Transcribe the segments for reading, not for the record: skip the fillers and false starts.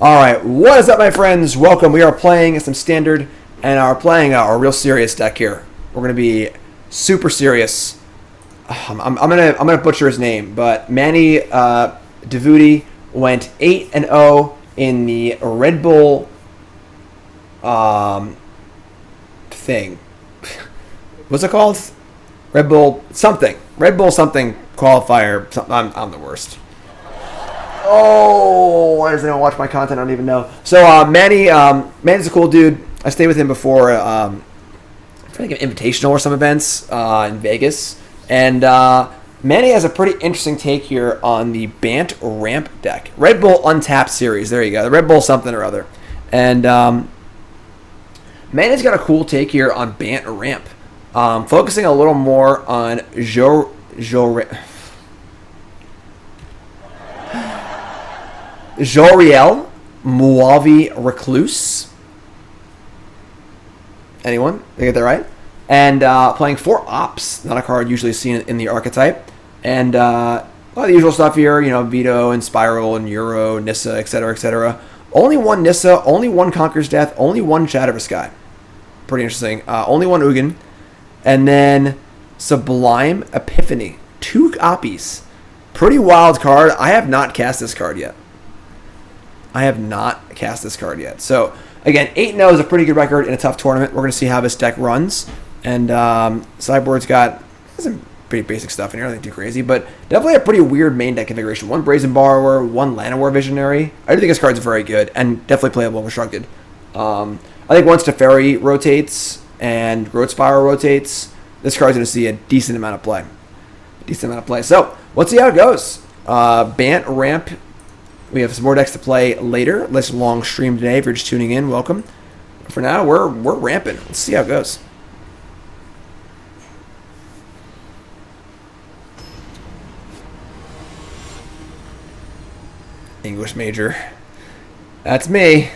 Alright, what is up, my friends? Welcome. We are playing some standard and are playing a real serious deck here. We're going to be super serious. I'm gonna butcher his name, but Mani Davoudi went 8-0 in the Redbull thing. What's it called? Redbull something. Redbull something qualifier. I'm the worst. Oh, why does anyone watch my content? I don't even know. So Manny's a cool dude. I stayed with him before I think an invitational or some events in Vegas. And Manny has a pretty interesting take here on the Bant Ramp deck. Redbull Untapped series. There you go. The Redbull something or other. And Manny's got a cool take here on Bant Ramp. Focusing a little more on Jolrael, Mwonvuli, Recluse. Anyone? Did I get that right? And playing 4 Ops, not a card usually seen in the archetype. And a lot of the usual stuff here, you know, Veto and Spiral and Euro, Nissa, etc., etc. Only one Nissa, only one Conquer's Death, only one Shatter the Sky. Pretty interesting. Only one Ugin. And then Sublime Epiphany. 2 copies. Pretty wild card. I have not cast this card yet. So, again, 8-0 is a pretty good record in a tough tournament. We're going to see how this deck runs. And Sideboard's got some pretty basic stuff in here. Nothing too crazy. But definitely a pretty weird main deck configuration. 1 Brazen Borrower, 1 Llanowar Visionary. I do think this card's very good and definitely playable and constructed. I think once Teferi rotates and Growth Spiral rotates, this card's going to see a decent amount of play. So, let's see how it goes. Bant Ramp. We have some more decks to play later. Less long stream today. If you're just tuning in, welcome. For now, we're ramping. Let's see how it goes. English major. That's me.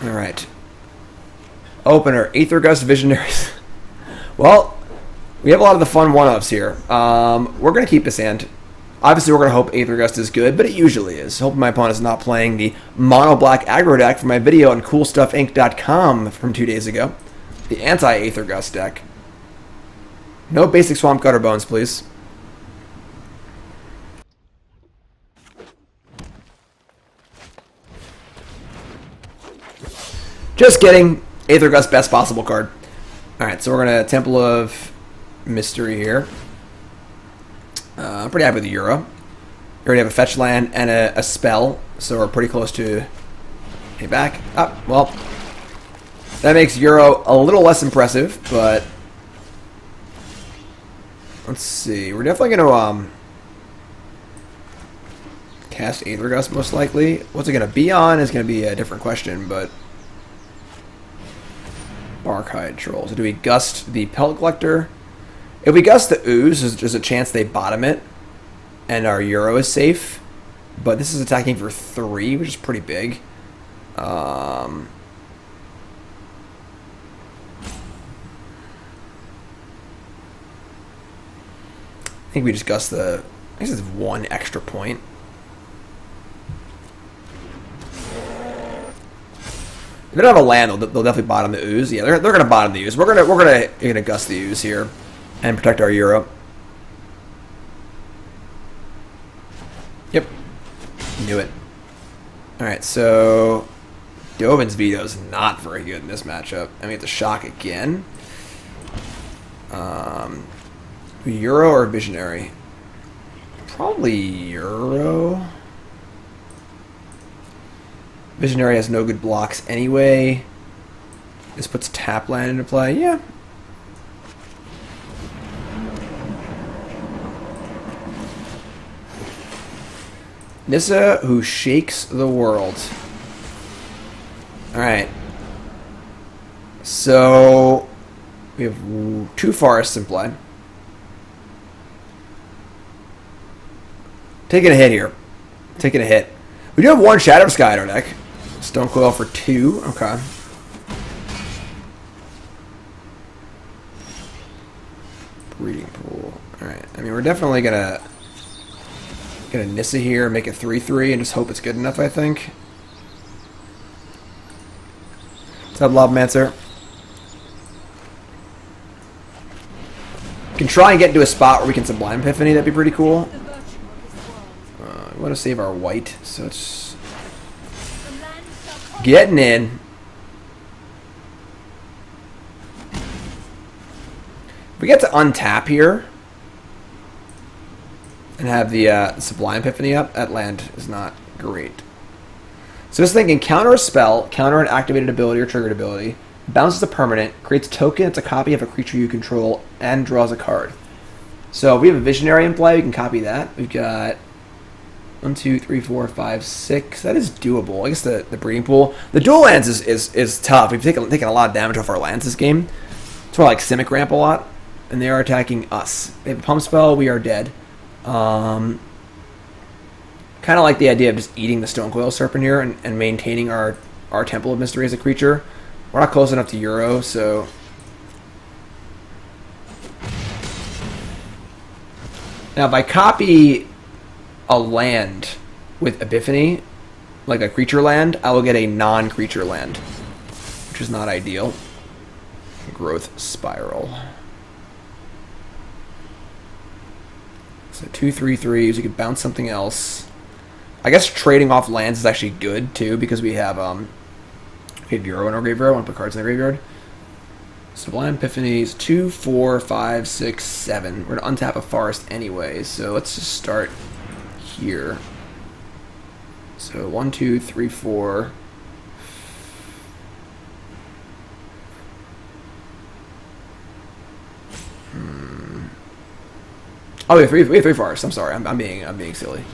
All right. Opener, Aether Gust Visionaries. Well, we have a lot of the fun one-ups here. We're going to keep this hand. Obviously, we're going to hope Aether Gust is good, but it usually is. Hoping my opponent is not playing the mono-black aggro deck from my video on CoolStuffInc.com from 2 days ago. The anti-Aether Gust deck. No basic Swamp Gutter Bones, please. Just kidding. Aether Gust, best possible card. Alright, so we're going to Temple of Mystery here. I'm pretty happy with the Euro. We already have a fetch land and a spell, so we're pretty close to getting back. Well, that makes Euro a little less impressive, but let's see. We're definitely going to cast Aether Gust most likely. What's it going to be on is going to be a different question, but Barkhide Troll. So do we gust the Pellet Collector? If we gust the Ooze, there's a chance they bottom it, and our Euro is safe. But this is attacking for 3, which is pretty big. I think we just gust the... I guess it's 1 extra point. If they don't have a land, they'll definitely bottom the Ooze. Yeah, they're going to bottom the Ooze. We're gonna gust the Ooze here and protect our Euro. Yep, knew it. All right, so Dovin's Veto is not very good in this matchup. I mean, it's a shock again. Euro or Visionary? Probably Euro. Visionary has no good blocks anyway. This puts tap land into play. Yeah. Nissa, who shakes the world. Alright. So, we have 2 forests in play. Taking a hit here. Taking a hit. We do have 1 Shatter the Sky in our deck. Stone Coil for 2. Okay. Breeding Pool. Alright, I mean, we're definitely gonna get a Nissa here, make it 3-3, and just hope it's good enough, I think. What's up, Lobmancer? We can try and get into a spot where we can Sublime Epiphany, that'd be pretty cool. We want to save our white, so it's getting in. If we get to untap here and have the Sublime Epiphany up, that land is not great. So just thinking, counter a spell, counter an activated ability or triggered ability, bounces a permanent, creates a token, it's a copy of a creature you control, and draws a card. So if we have a Visionary in play, we can copy that. We've got 1, 2, 3, 4, 5, 6. That is doable. I guess the Breeding Pool. The dual lands is tough. We've taken a lot of damage off our lands this game. That's why I like Simic Ramp a lot. And they are attacking us. They have a Pump Spell, we are dead. Kind of like the idea of just eating the Stonecoil Serpent here and maintaining our Temple of Mystery as a creature. We're not close enough to Euro, so... Now, if I copy a land with Epiphany, like a creature land, I will get a non-creature land, which is not ideal. Growth Spiral. So 2, 3, 3s. You could bounce something else. I guess trading off lands is actually good too because we have Euro in our graveyard. I want to put cards in the graveyard. Sublime Epiphanies 2, 4, 5, 6, 7. We're gonna untap a forest anyway, so let's just start here. So 1, 2, 3, 4. Oh, we have three forests. I'm sorry. I'm being silly.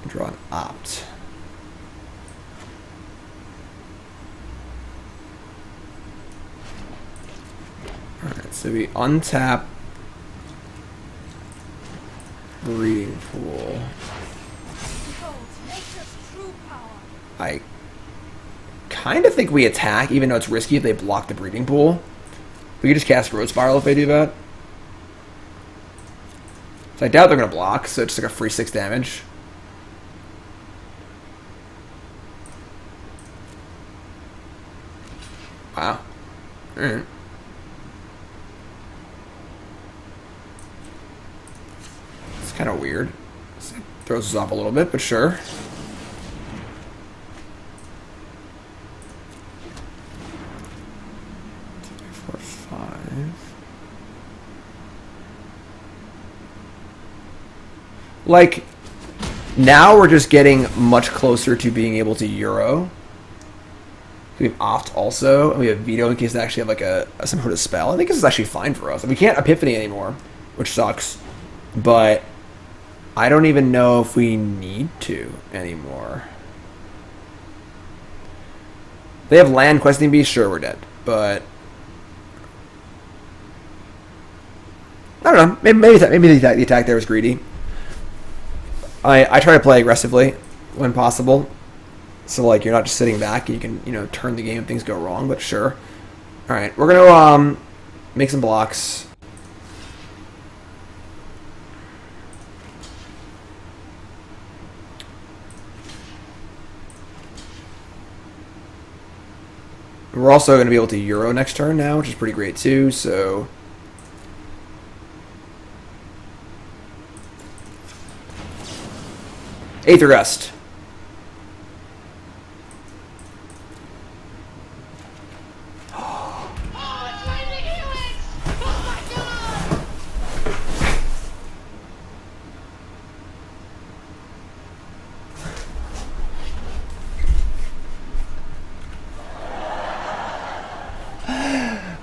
Draw an opt. Alright, so we untap Breeding Pool. I kind of think we attack, even though it's risky if they block the Breeding Pool. We could just cast Growth Spiral if they do that. So I doubt they're going to block, so it's just like a free 6 damage. Wow. Alright. It's kind of weird. It throws us off a little bit, but sure. Like, now we're just getting much closer to being able to Euro. We have Opt also, and we have Veto in case they actually have like some sort of spell. I think this is actually fine for us. We can't Epiphany anymore, which sucks. But I don't even know if we need to anymore. They have land questing beast, sure we're dead. But I don't know. Maybe the attack there was greedy. I try to play aggressively when possible, so like you're not just sitting back and you can turn the game if things go wrong. But sure. All right, we're gonna make some blocks. We're also going to be able to Euro next turn now, which is pretty great too. So. Aether Gust.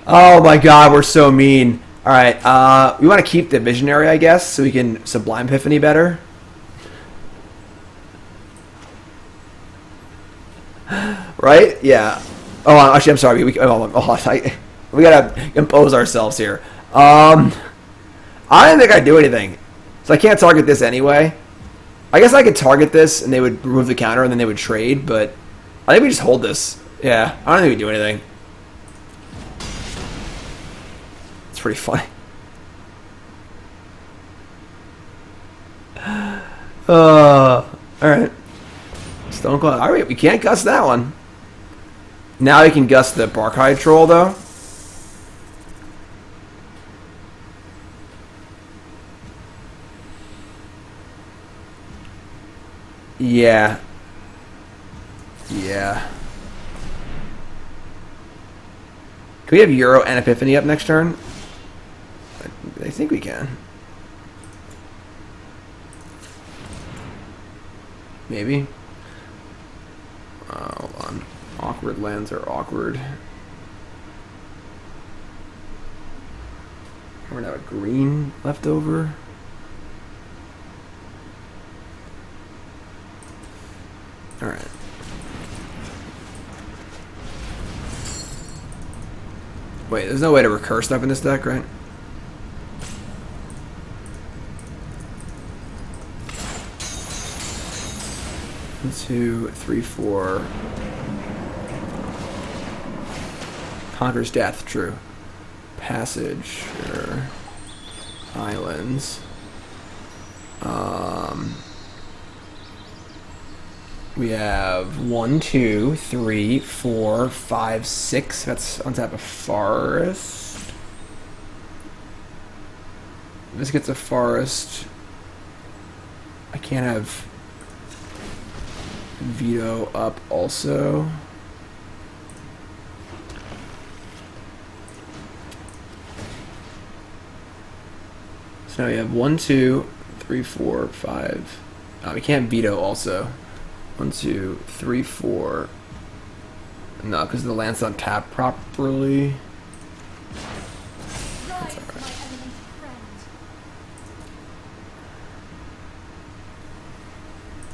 Oh my god, we're so mean. Alright, we want to keep the Visionary, I guess, so we can Sublime Epiphany better. Right? Yeah. Oh, actually, I'm sorry. We gotta impose ourselves here. I didn't think I'd do anything, so I can't target this anyway. I guess I could target this, and they would remove the counter, and then they would trade. But I think we just hold this. Yeah, I don't think we do anything. pretty funny. Alright. Stone Cold. Alright, we can't gust that one. Now we can gust the Barkhide Troll, though. Yeah. Yeah. Can we have Euro and Epiphany up next turn? I think we can. Maybe. Hold on. Awkward lands are awkward. We're gonna have a green left over. Alright. Wait, there's no way to recurse stuff in this deck, right? One, two, three, four. Conquer's Death, true. Passage, sure. Islands. We have 1, 2, 3, 4, 5, 6. That's on top of Forest. This gets a Forest. I can't have Veto up also. So now we have 1, 2, 3, 4, 5. We can't Veto also. 1, 2, 3, 4. No, because the land's not tapped properly. That's all right.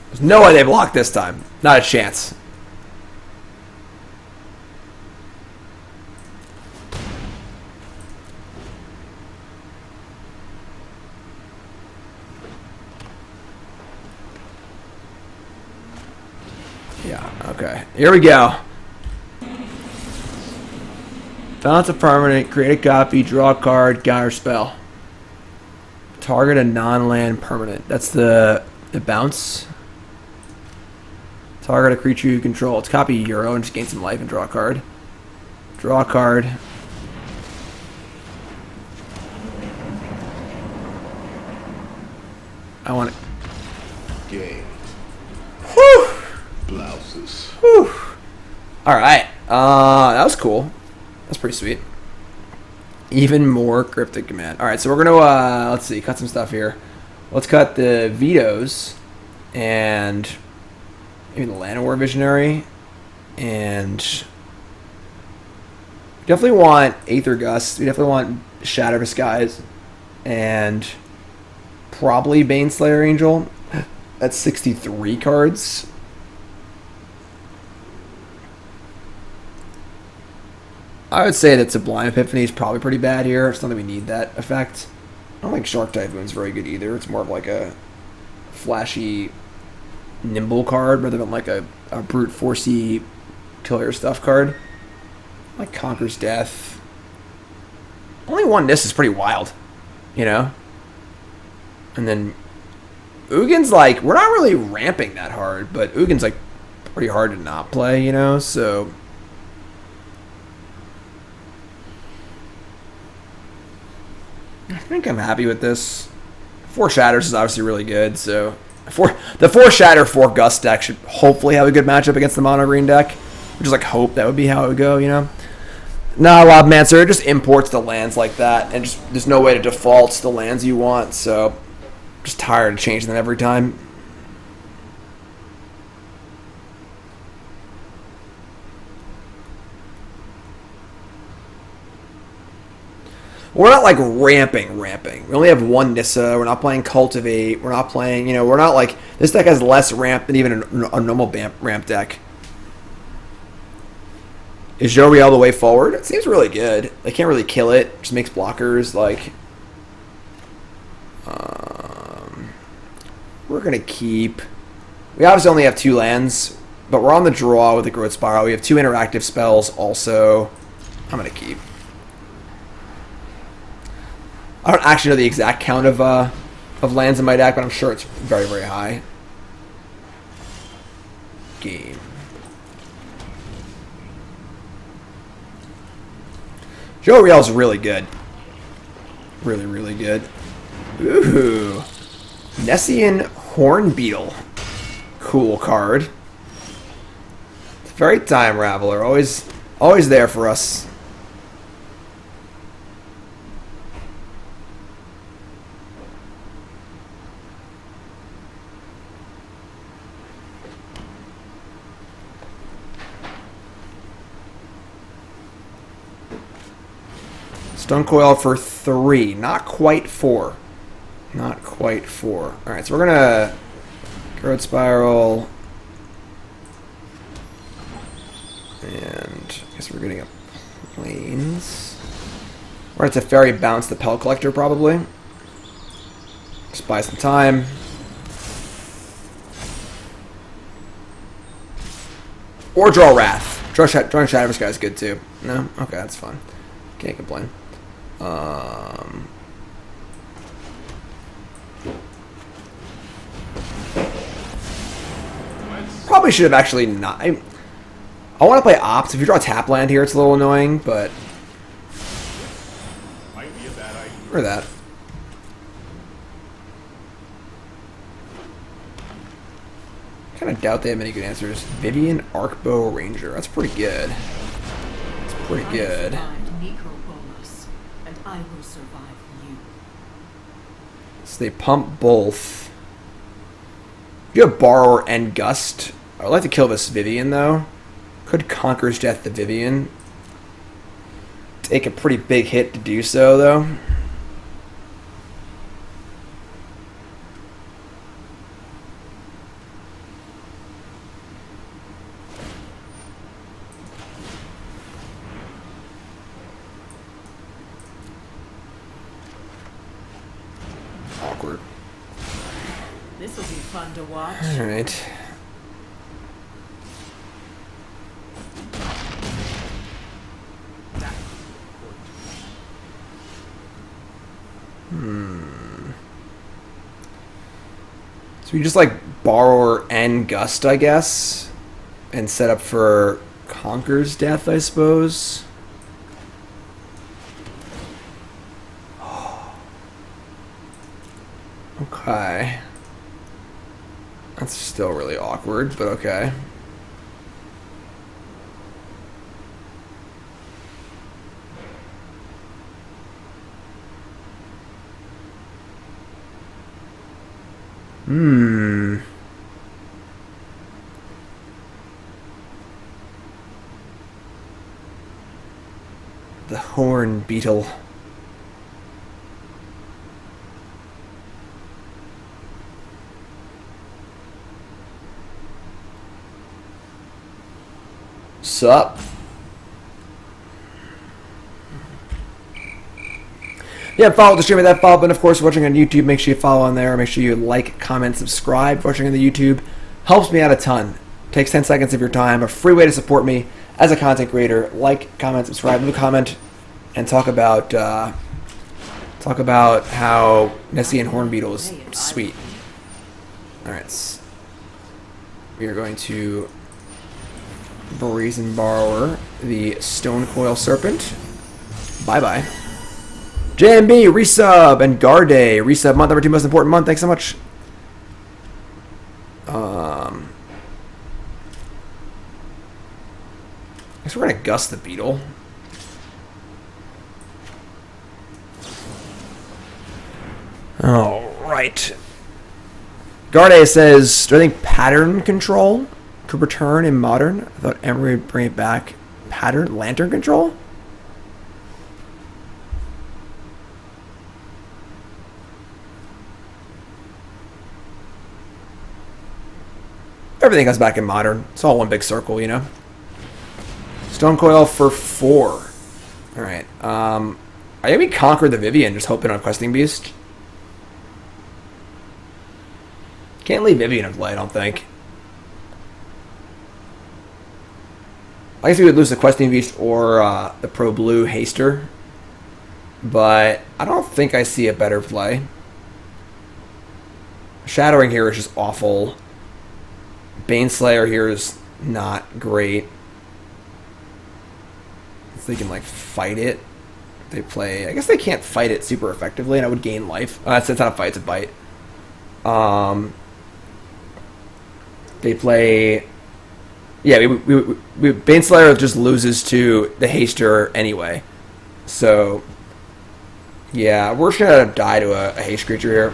There's no way they blocked this time. Not a chance. Yeah, okay. Here we go. Bounce a permanent, create a copy, draw a card, counter spell. Target a non-land permanent. That's the bounce. Target a creature you control. It's copy Euro and just gain some life and draw a card. Draw a card. I want it. Game. Whew! Blouses. Whew. Alright. That was cool. That's pretty sweet. Even more cryptic command. Alright, so we're gonna let's see, cut some stuff here. Let's cut the vetoes and maybe the Llanowar Visionary, and definitely want Aether Gust. We definitely want Shatter the Sky, and probably Baneslayer Angel. That's 63 cards. I would say that Sublime Epiphany is probably pretty bad here. It's not that we need that effect. I don't think Shark Typhoon is very good either. It's more of like a flashy, nimble card rather than like a brute forcey kill your stuff card. Like Conquer's Death. Only one Nissa is pretty wild, you know? And then Ugin's like, we're not really ramping that hard, but Ugin's like pretty hard to not play, you know? So I think I'm happy with this. 4 Shatters is obviously really good, so the 4 Shatter 4 Gust deck should hopefully have a good matchup against the mono green deck. Just like hope that would be how it would go, you know. Not a lot of Mancer, it just imports the lands like that, and just there's no way to default the lands you want, so just tired of changing them every time. We're not like ramping. We only have 1 Nissa. We're not playing Cultivate. We're not playing, you know, we're not like, this deck has less ramp than even a normal ramp deck. Is Jolrael the way forward? It seems really good. They can't really kill it. Just makes blockers, like. We're going to keep. We obviously only have 2 lands, but we're on the draw with the Growth Spiral. We have 2 interactive spells also. I'm going to keep. I don't actually know the exact count of lands in my deck, but I'm sure it's very, very high. Game. Jolrael's really good. Really, really good. Ooh. Nessian Hornbeetle. Cool card. It's very time, Raveler. Always there for us. Stone Coil for 3. Not quite 4. Not quite 4. Alright, so we're gonna Growth Spiral. And I guess we're getting up Plains. We're gonna Teferi bounce the Pel Collector probably. Just buy some time. Or draw Wrath. Drawing Shatter the Sky is good too. No? Okay, that's fun. Can't complain. Probably should have actually not. I want to play Opt. If you draw a tap land here, it's a little annoying, but Might be a bad idea. or that. Kind of doubt they have any good answers. Vivian Arcbow Ranger. That's pretty good. That's pretty good. And I will survive you. So they pump both. You have Borrower and Gust. I would like to kill this Vivian, though. Could Conqueror's Death the Vivian. Take a pretty big hit to do so, though. Awkward. This will be fun to watch. Alright. So we just like Borrower and Gust, I guess, and set up for Conqueror's Death, I suppose. Okay. That's still really awkward, but okay. The Horn Beetle. Sup? Yeah, follow the stream with that follow button. Of course, watching on YouTube, make sure you follow on there. Make sure you like, comment, subscribe. Watching on the YouTube helps me out a ton. Takes 10 seconds of your time. A free way to support me as a content creator. Like, comment, subscribe, leave a comment, and talk about how Nessian Hornbeetle is sweet. All right, we are going to Brazen Borrower, the Stone Coil Serpent. Bye-bye. JMB, resub, and Garde, resub, month number 2, most important month. Thanks so much. I guess we're going to Gust the Beetle. Alright. Garde says, do I think pattern control could return in Modern? I thought Emery would bring it back. Pattern? Lantern control? Everything comes back in Modern. It's all one big circle, you know? Stone Coil for 4. Alright. I maybe Conquer the Vivian, just hoping on Questing Beast. Can't leave Vivian in play, I don't think. I guess we would lose the Questing Beast or the Pro Blue Haster. but I don't think I see a better play. Shattering here is just awful. Baneslayer here is not great. If they can like fight it, they play. I guess they can't fight it super effectively, and I would gain life. It's not a fight; it's a bite. They play. Yeah, Baneslayer just loses to the Haster anyway. So, yeah, we're just gonna die to a haste creature here.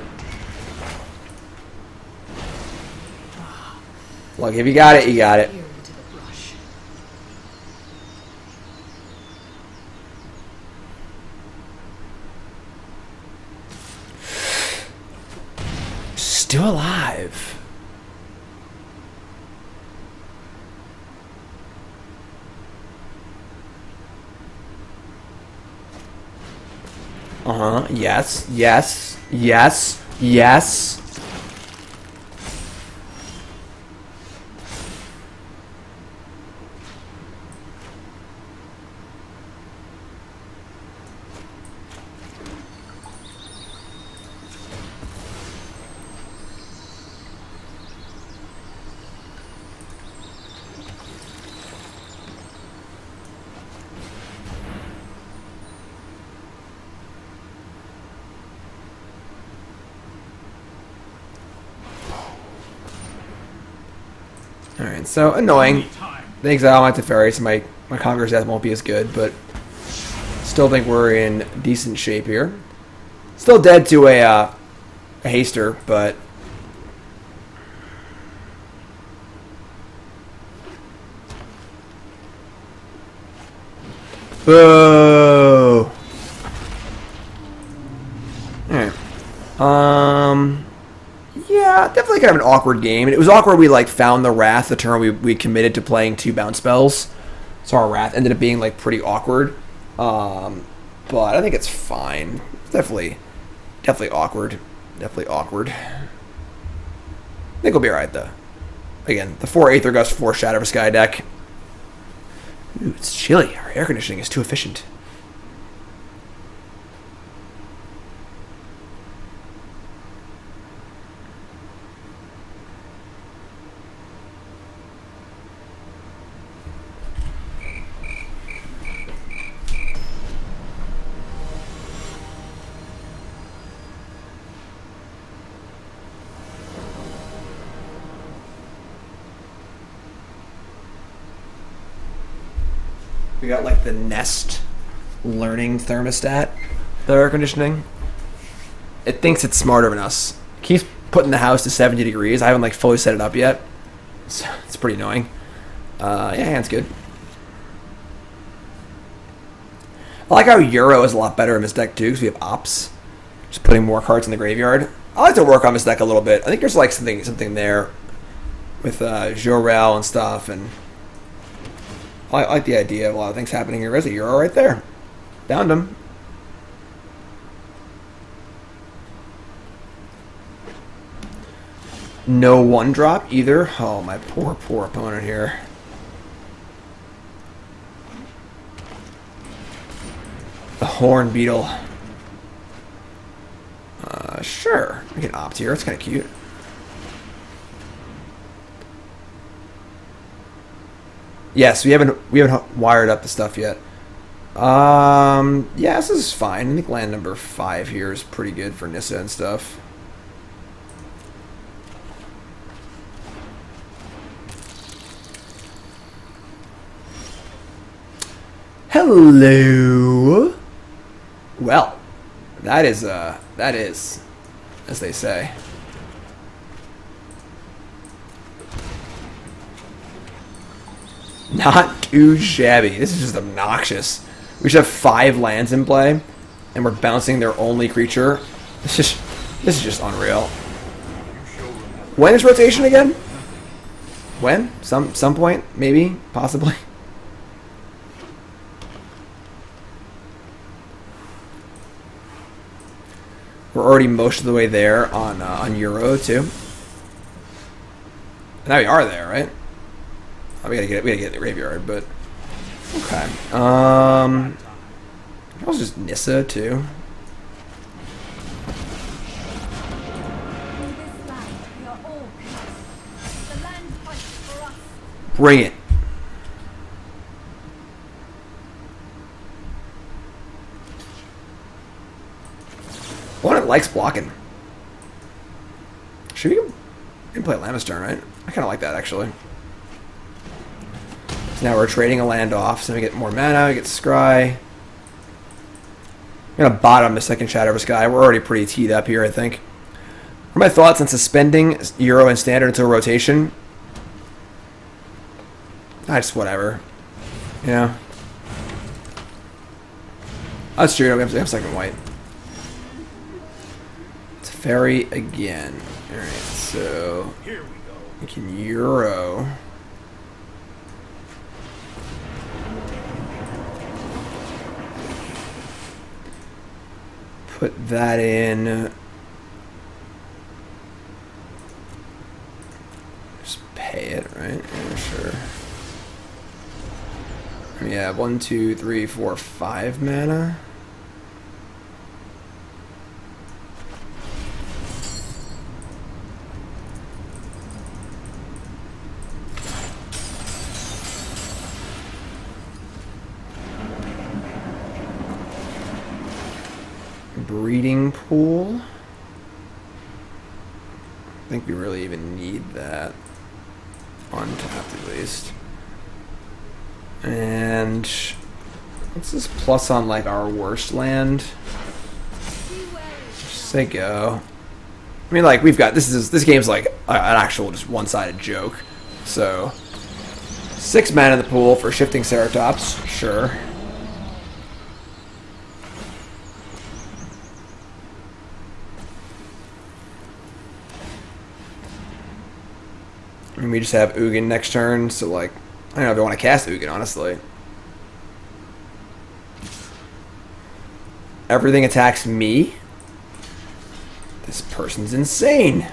Look, if you got it, you got it. Here into the brush. Still alive. Yes, yes, yes, yes. Alright, so annoying. They exile my Teferi, so my Conqueror's Death won't be as good, but still think we're in decent shape here. Still dead to a Haster, but boo! Alright. Yeah, definitely kind of an awkward game. It was awkward we like found the Wrath the turn we committed to playing 2 bounce spells. So our Wrath ended up being like pretty awkward. But I think it's fine. Definitely awkward. Definitely awkward. I think we'll be alright though. Again, the 4 Aether Gust, 4 Shatter the Sky deck. Ooh, it's chilly. Our air conditioning is too efficient. We got like the Nest learning thermostat, the air conditioning. It thinks it's smarter than us. It keeps putting the house to 70 degrees. I haven't like fully set it up yet. So it's pretty annoying. Yeah, it's good. I like how Euro is a lot better in this deck too, because we have Ops. Just putting more cards in the graveyard. I like to work on this deck a little bit. I think there's like something there with Jolrael and stuff, and I like the idea of a lot of things happening here. There's a Euro right there. Found him. No 1-drop either. Oh, my poor opponent here. The Horn Beetle. Sure. We can opt here. It's kind of cute. Yes, we haven't wired up the stuff yet. Yeah, this is fine. I think land number 5 here is pretty good for Nissa and stuff. Hello. Well, that is, as they say. Not too shabby. This is just obnoxious. We should have 5 lands in play, and we're bouncing their only creature. This is just unreal. When is rotation again? When? Some point? Maybe? Possibly? We're already most of the way there on Euro too. Now we are there, right? Oh, we gotta get the graveyard, but okay. That was just Nissa too. In this land, we are all connected. The land fights for us. Bring it. Opponent likes blocking. Should we can play Lamma's turn, right? I kind of like that actually. So now we're trading a land off, so we get more mana, we get Scry. I'm gonna bottom the second Shatter the Sky. We're already pretty teed up here, I think. What are my thoughts on suspending Euro and Standard until rotation? Just whatever. Yeah. That's true. We have second white. Teferi again. Alright, so Here we go. we can Euro. Put that in. Just pay it, right? Yeah, sure. Yeah, 1, 2, 3, 4, 5 mana. Breeding pool. I think we really even need that. Untapped at least. And what's this plus on like our worst land? Just say go. I mean, like we've got this game's like an actual just one-sided joke. So 6 mana in the pool for shifting Ceratops, sure. And we just have Ugin next turn, so like I don't know if I want to cast Ugin, honestly. Everything attacks me? This person's insane.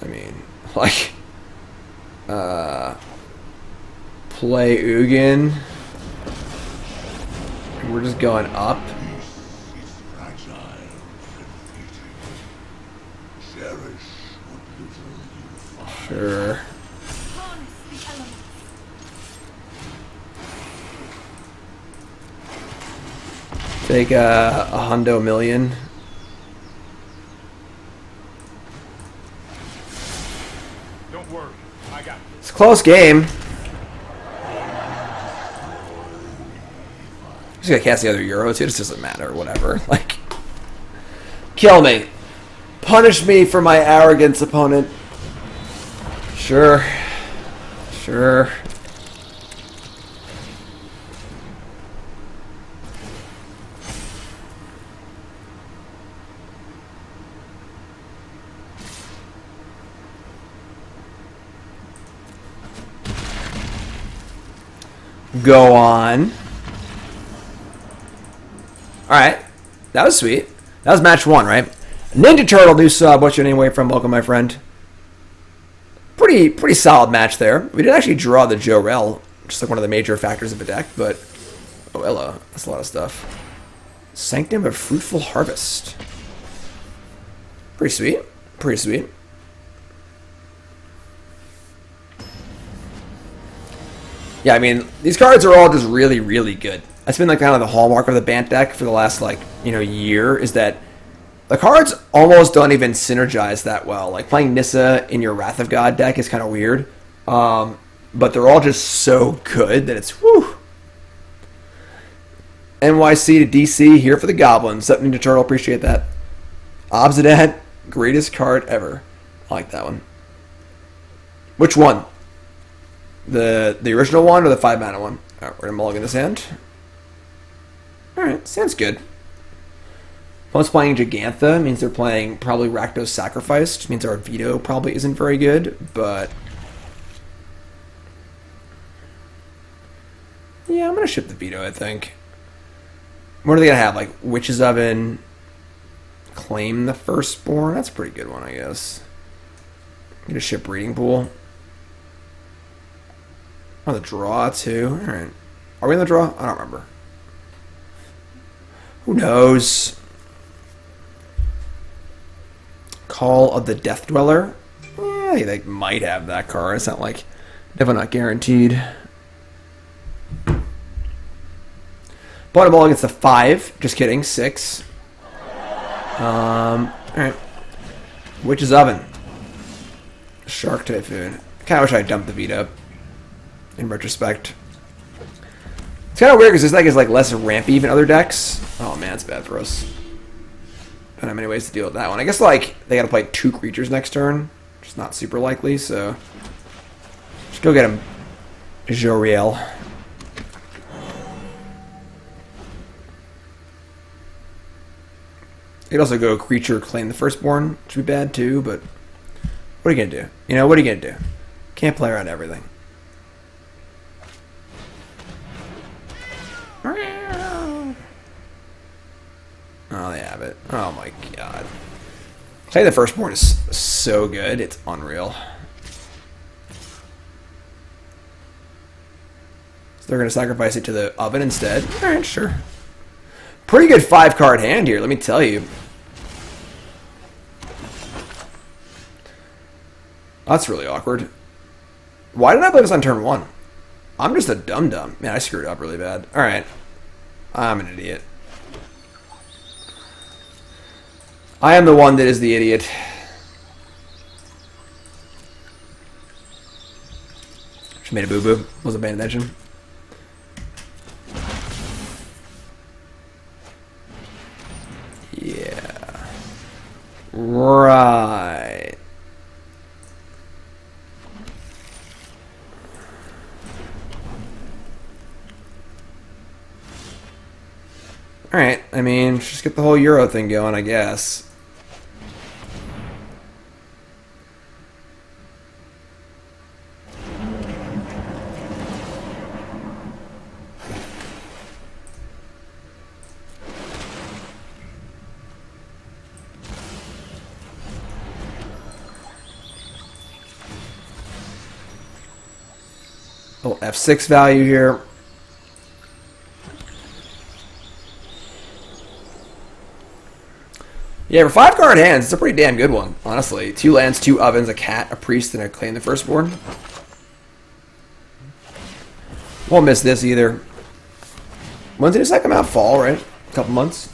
I mean, like, play Ugin. We're just going up. Sure. Take a hundo million. Don't worry, I got this. It's a close game. Just gotta cast the other Euro too. It just doesn't matter. Whatever. Like, kill me. Punish me for my arrogance, opponent. Sure. Sure. Go on. Alright. That was sweet. That was match 1, right? Ninja Turtle, new sub. What's your name? Where from? Welcome, my friend. Pretty solid match there. We did actually draw the Jolrael, just like one of the major factors of the deck, but oh, hello. That's a lot of stuff. Sanctum of Fruitful Harvest. Pretty sweet. Pretty sweet. Yeah, I mean, these cards are all just really, really good. That's been like kind of the hallmark of the Bant deck for the last year, is that the cards almost don't even synergize that well. Like playing Nissa in your Wrath of God deck is kind of weird, but they're all just so good that it's whew. NYC to DC here for the Goblins. Up Ninja Turtle, appreciate that. Obsidat, greatest card ever. I like that one. Which one? The original one or the 5 mana one? Alright, we're gonna mulligan this hand. Alright, sounds good. Opponent's playing Gigantha, means they're playing probably Rakdos Sacrificed, means our Veto probably isn't very good, but yeah, I'm gonna ship the Veto, I think. What are they gonna have? Like Witch's Oven, Claim the Firstborn? That's a pretty good one, I guess. Get a ship breeding pool. On the draw, too. Alright. Are we in the draw? I don't remember. Who knows? Call of the Death Dweller. Yeah, they might have that card. It's not like... Definitely not guaranteed. Bottom ball gets a 5. Just kidding. 6. Alright. Witch's Oven. Shark Typhoon. Kinda wish I dumped the Veto. In retrospect. It's kinda weird because this deck is like less rampy than other decks. Oh man, it's bad for us. Don't have many ways to deal with that one. I guess like they gotta play 2 creatures next turn. Which is not super likely, so just go get him. Jolrael. You could also go creature, claim the firstborn, which would be bad too, but what are you gonna do? You know, what are you gonna do? Can't play around everything. Oh, they have it. Oh my god. Claim the firstborn is so good, it's unreal. So they're gonna sacrifice it to the oven instead. Alright, sure. Pretty good 5-card hand here, let me tell you. That's really awkward. Why did I play this on turn 1? I'm just a dum-dum. Man, I screwed up really bad. Alright. I'm an idiot. I am the one that is the idiot. Just made a boo-boo. Wasn't paying attention. Yeah. Right. Alright, I mean, just get the whole Euro thing going, I guess. Little F6 value here. Yeah, for 5-card hands, it's a pretty damn good one, honestly. 2 lands, 2 ovens, a cat, a priest, and a claim the firstborn. Won't miss this either. When did this come out? Fall, right? A couple months.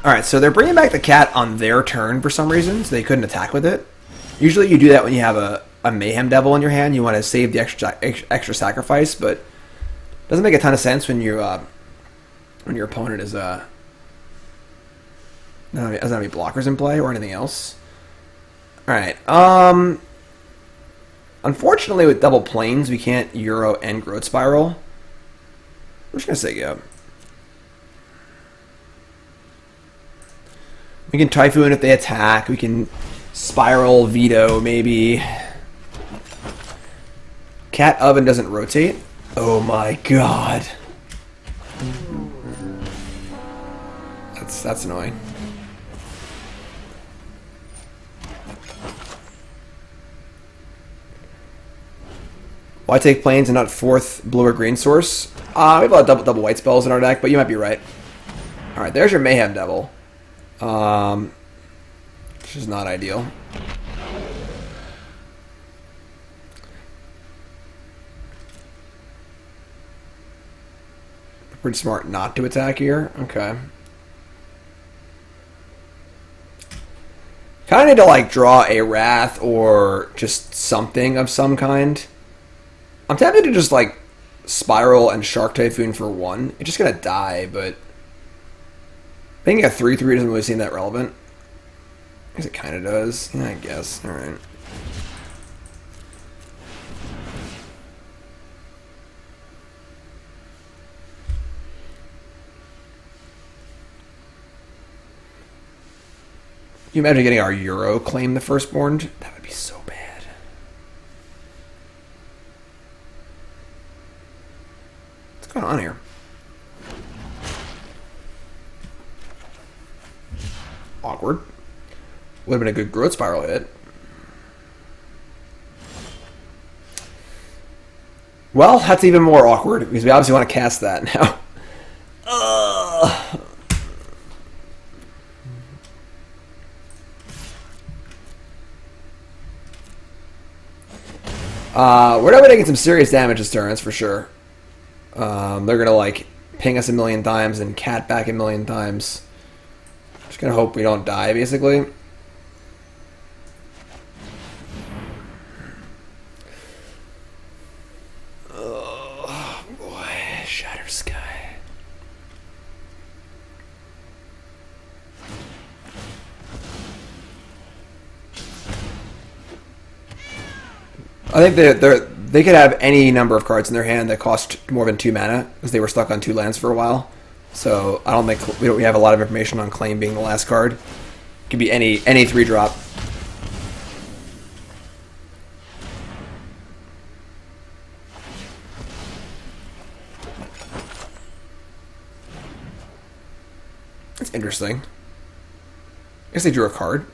Alright, so they're bringing back the cat on their turn for some reason, so they couldn't attack with it. Usually you do that when you have a Mayhem Devil in your hand. You want to save the extra sacrifice, but it doesn't make a ton of sense when you when your opponent is doesn't have any blockers in play or anything else. Alright, unfortunately with double planes we can't Euro and Growth Spiral. I'm just gonna say go. We can Typhoon if they attack. We can Spiral, Veto, maybe. Cat Oven doesn't rotate. Oh my god. That's annoying. Why take planes and not 4th blue or green source? We have a lot of double white spells in our deck, but you might be right. Alright, there's your Mayhem Devil. Which is not ideal. Pretty smart not to attack here. Okay. Kind of need to like draw a Wrath or just something of some kind. I'm tempted to just like Spiral and Shark Typhoon for 1. It's just gonna die, but I think a 3/3 doesn't really seem that relevant. I guess it kind of does. Yeah, I guess. Alright. Can you imagine getting our Euro claim the firstborn? That would be so bad. What's going on here? Awkward. Would have been a good growth spiral hit. Well, that's even more awkward because we obviously want to cast that now. We're definitely taking some serious damage this turn, that's for sure. They're going to, like, ping us a million times and cat back a million times. Just going to hope we don't die, basically. Oh, boy. Shatter Sky. I think they could have any number of cards in their hand that cost more than 2 mana because they were stuck on 2 lands for a while. So I don't think we have a lot of information on Claim being the last card. It could be any 3-drop. That's interesting. I guess they drew a card.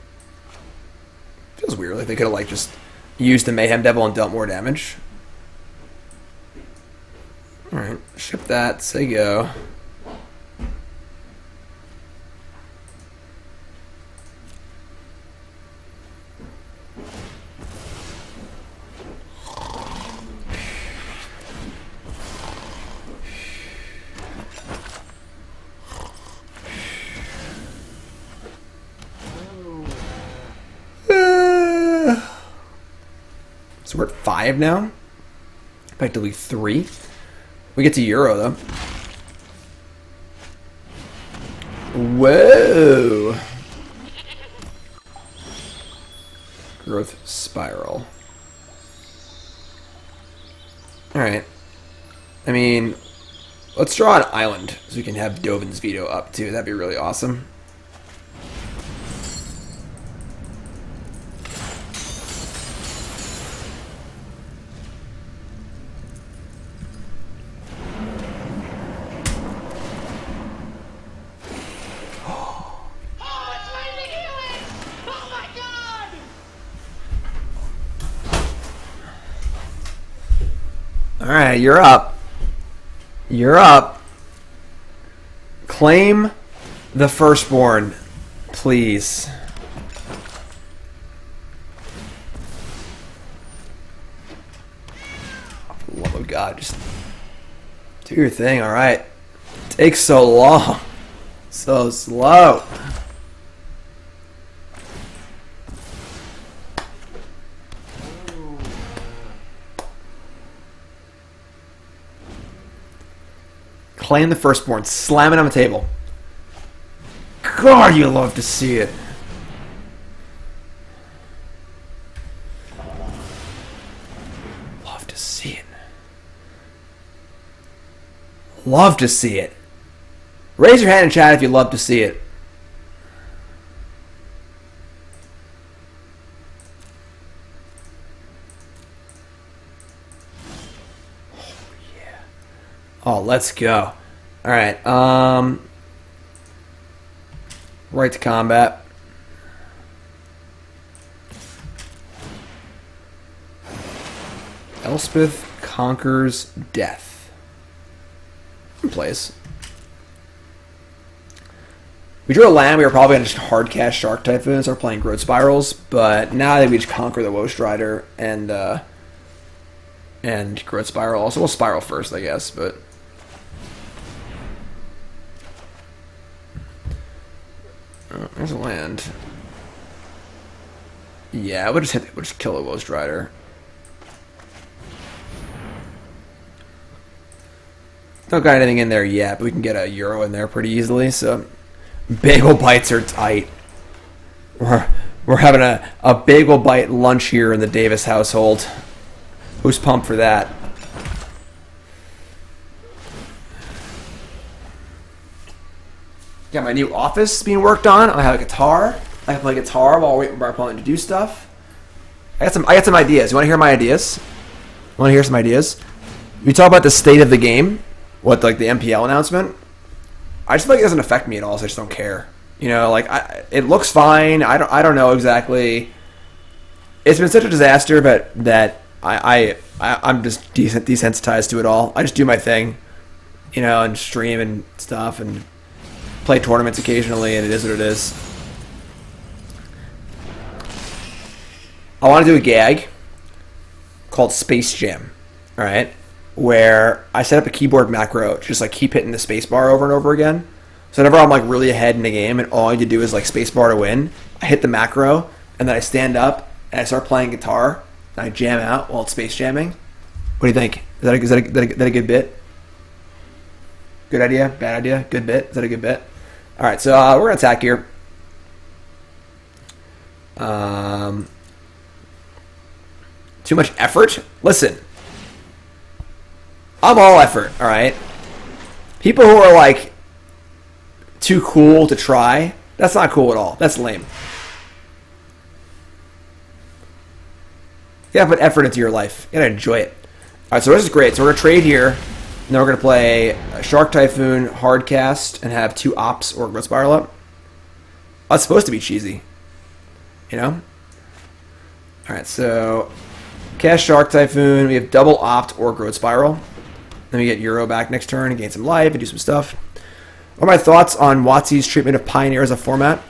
Feels weird. Like they could have like just used the Mayhem Devil and dealt more damage. Alright, ship that, say go. So we're at 5 now. Effectively 3. We get to Euro, though. Whoa! Growth Spiral. Alright. I mean, let's draw an island so we can have Dovin's Veto up, too. That'd be really awesome. Alright, you're up. You're up. Claim the Firstborn, please. For the love of God, just do your thing, alright. Takes so long. So slow. Claim the Firstborn. Slam it on the table. God, you love to see it. Love to see it. Love to see it. Raise your hand in chat if you love to see it. Oh, yeah. Oh, let's go. Alright, right to combat. Elspeth conquers death. In place. We drew a land, we were probably going to just hard cast Shark Typhoon and start playing Growth Spirals, but now that we just conquer the Woe Strider and Growth Spiral. Also, we'll Spiral first, I guess, but... Oh, there's a land. Yeah, we'll just kill a Woe Strider. Don't got anything in there yet, but we can get a Euro in there pretty easily, so... Bagel bites are tight. We're having a bagel bite lunch here in the Davis household. Who's pumped for that? Got my new office being worked on. I have a guitar. I can play guitar while waiting for our opponent to do stuff. I got some ideas. You want to hear my ideas? Want to hear some ideas? We talk about the state of the game. what, like the MPL announcement, I just feel like it doesn't affect me at all, so I just don't care. You know, like it looks fine. I don't know exactly. It's been such a disaster, but that I'm just desensitized to it all. I just do my thing, you know, and stream and stuff and play tournaments occasionally, and it is what it is. I want to do a gag called Space Jam, all right, where I set up a keyboard macro, just like keep hitting the space bar over and over again. So whenever I'm like really ahead in the game and all I need to do is like space bar to win, I hit the macro and then I stand up and I start playing guitar and I jam out while it's space jamming. What do you think? Is that a good bit? Good idea? Bad idea? Good bit? Is that a good bit? All right, so we're gonna attack here. Too much effort? Listen, I'm all effort. All right. People who are like too cool to try, that's not cool at all. That's lame. You gotta put effort into your life. You gotta enjoy it. Alright, so this is great. So we're gonna trade here, and then we're gonna play a Shark Typhoon hardcast and have 2 ops or Growth Spiral up. Oh, it's supposed to be cheesy. You know? Alright, so cast Shark Typhoon, we have double opt or Growth Spiral. Then we get Euro back next turn and gain some life and do some stuff. What are my thoughts on WotC's treatment of Pioneer as a format?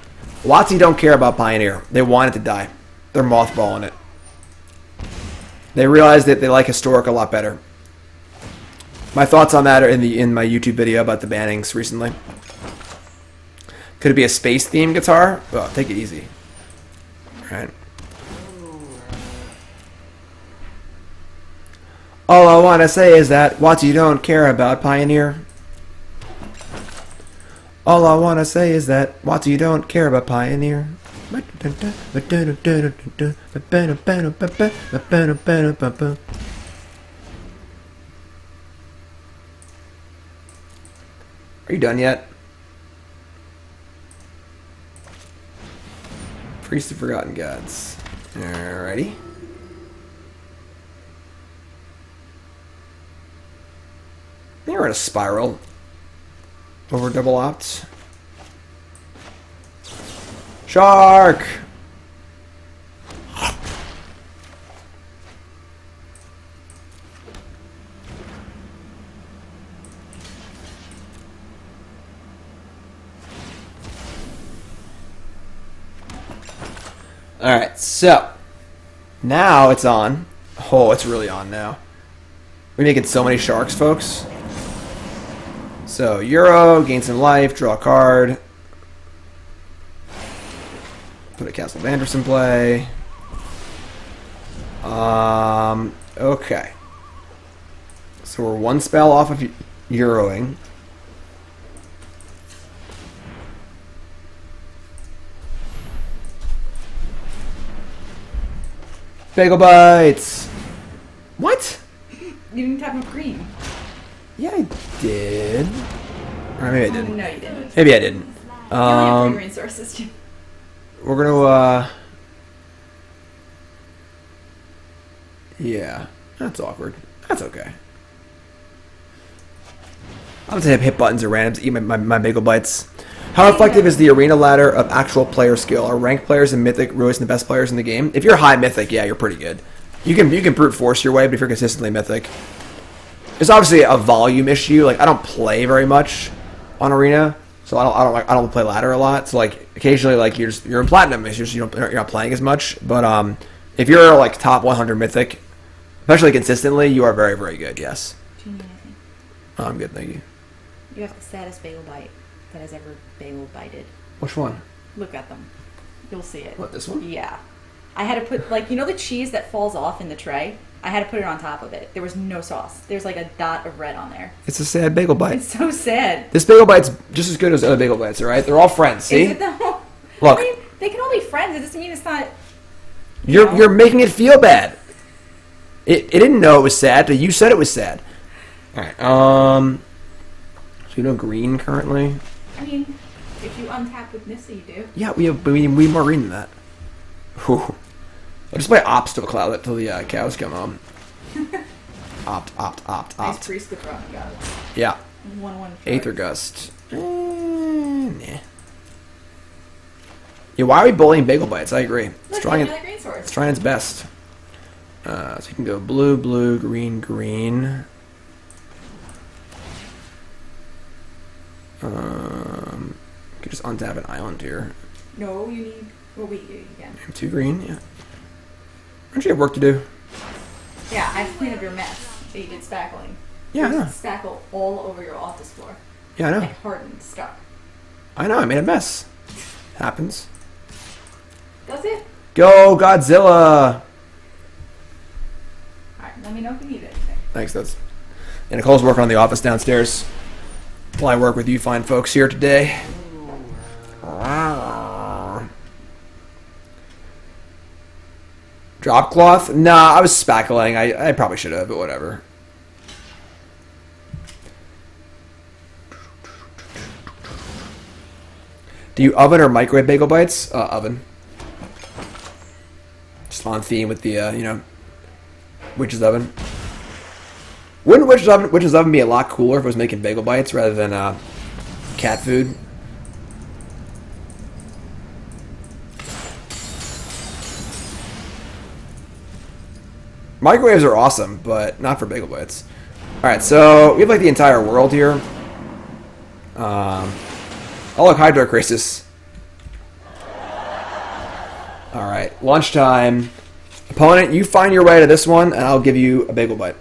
WotC don't care about Pioneer. They want it to die. They're mothballing it. They realize that they like Historic a lot better. My thoughts on that are in my YouTube video about the bannings recently. Could it be a space theme guitar? Well, take it easy. Alright. All I want to say is that WotC don't care about Pioneer. All I want to say is that WotC don't care about Pioneer. Are you done yet? Priest of Forgotten Gods. Alrighty. We're in a spiral. Over double opts. Shark! Alright, so now it's on. Oh, it's really on now. We're making so many sharks, folks. So, Euro, gain some life, draw a card. Put a Castle Vantress in play. Okay. So we're 1 spell off of Euroing. Bagel Bites! What? You didn't tap no green. Yeah, I did. Or maybe I didn't. No, you didn't. Maybe I didn't. You only have 3 green sources, too. We're gonna, yeah. That's awkward. That's okay. I'm gonna hit buttons or randoms, eat my bagel bites. How effective is the arena ladder of actual player skill? Are ranked players in Mythic really the best players in the game? If you're high Mythic, yeah, you're pretty good. You can brute force your way, but if you're consistently Mythic, it's obviously a volume issue. Like I don't play very much on arena, so I don't play ladder a lot. So like occasionally, like you're in platinum, it's just you're not playing as much. But if you're like top 100 Mythic, especially consistently, you are very, very good. Yes. Do you need anything? Oh, I'm good, thank you. You have the saddest bagel bite that has ever bagel bited. Which one? Look at them. You'll see it. What, this one? Yeah. I had to put, like, you know the cheese that falls off in the tray? I had to put it on top of it. There was no sauce. There's like a dot of red on there. It's a sad bagel bite. It's so sad. This bagel bite's just as good as other bagel bites, alright? They're all friends, see? Is it though? Look. I mean, they can all be friends. It doesn't mean it's not... You're making it feel bad. It didn't know it was sad, but you said it was sad. Alright, so you know green currently? I mean, if you untap with Nissa, you do. Yeah, we need more green than that. Whew. I'll just play ops till the cows come home. Nice Opt. priest with Rotten Gods. Yeah. 1/1. Aether Gust. Nah. Yeah, why are we bullying Bagel Bites? I agree. It's Look, trying, another green sword. it's trying its best. So you can go blue, blue, green, green. You could just untap an island here. No, you need. Well, wait, you can. 2 green, yeah. Don't you have work to do? Yeah, I have to clean up your mess that you did spackling. Yeah, I know. There's spackle all over your office floor. Yeah, I know. Like hardened, stuck. I know, I made a mess. Happens. That's it. Go, Godzilla! Alright, let me know if you need anything. Thanks, that's... And Nicole's working on the office downstairs. While I work with you fine folks here today. Drop cloth? Nah, I was spackling. I probably should have, but whatever. Do you oven or microwave Bagel Bites? Oven. Just on theme with the, Witch's Oven. Wouldn't Witch's Oven be a lot cooler if it was making Bagel Bites rather than cat food? Microwaves are awesome, but not for Bagel Bites. Alright, so we have like the entire world here. Oh look, Hydroid Krasis. Alright, lunchtime. Opponent, you find your way to this one, and I'll give you a Bagel Bite.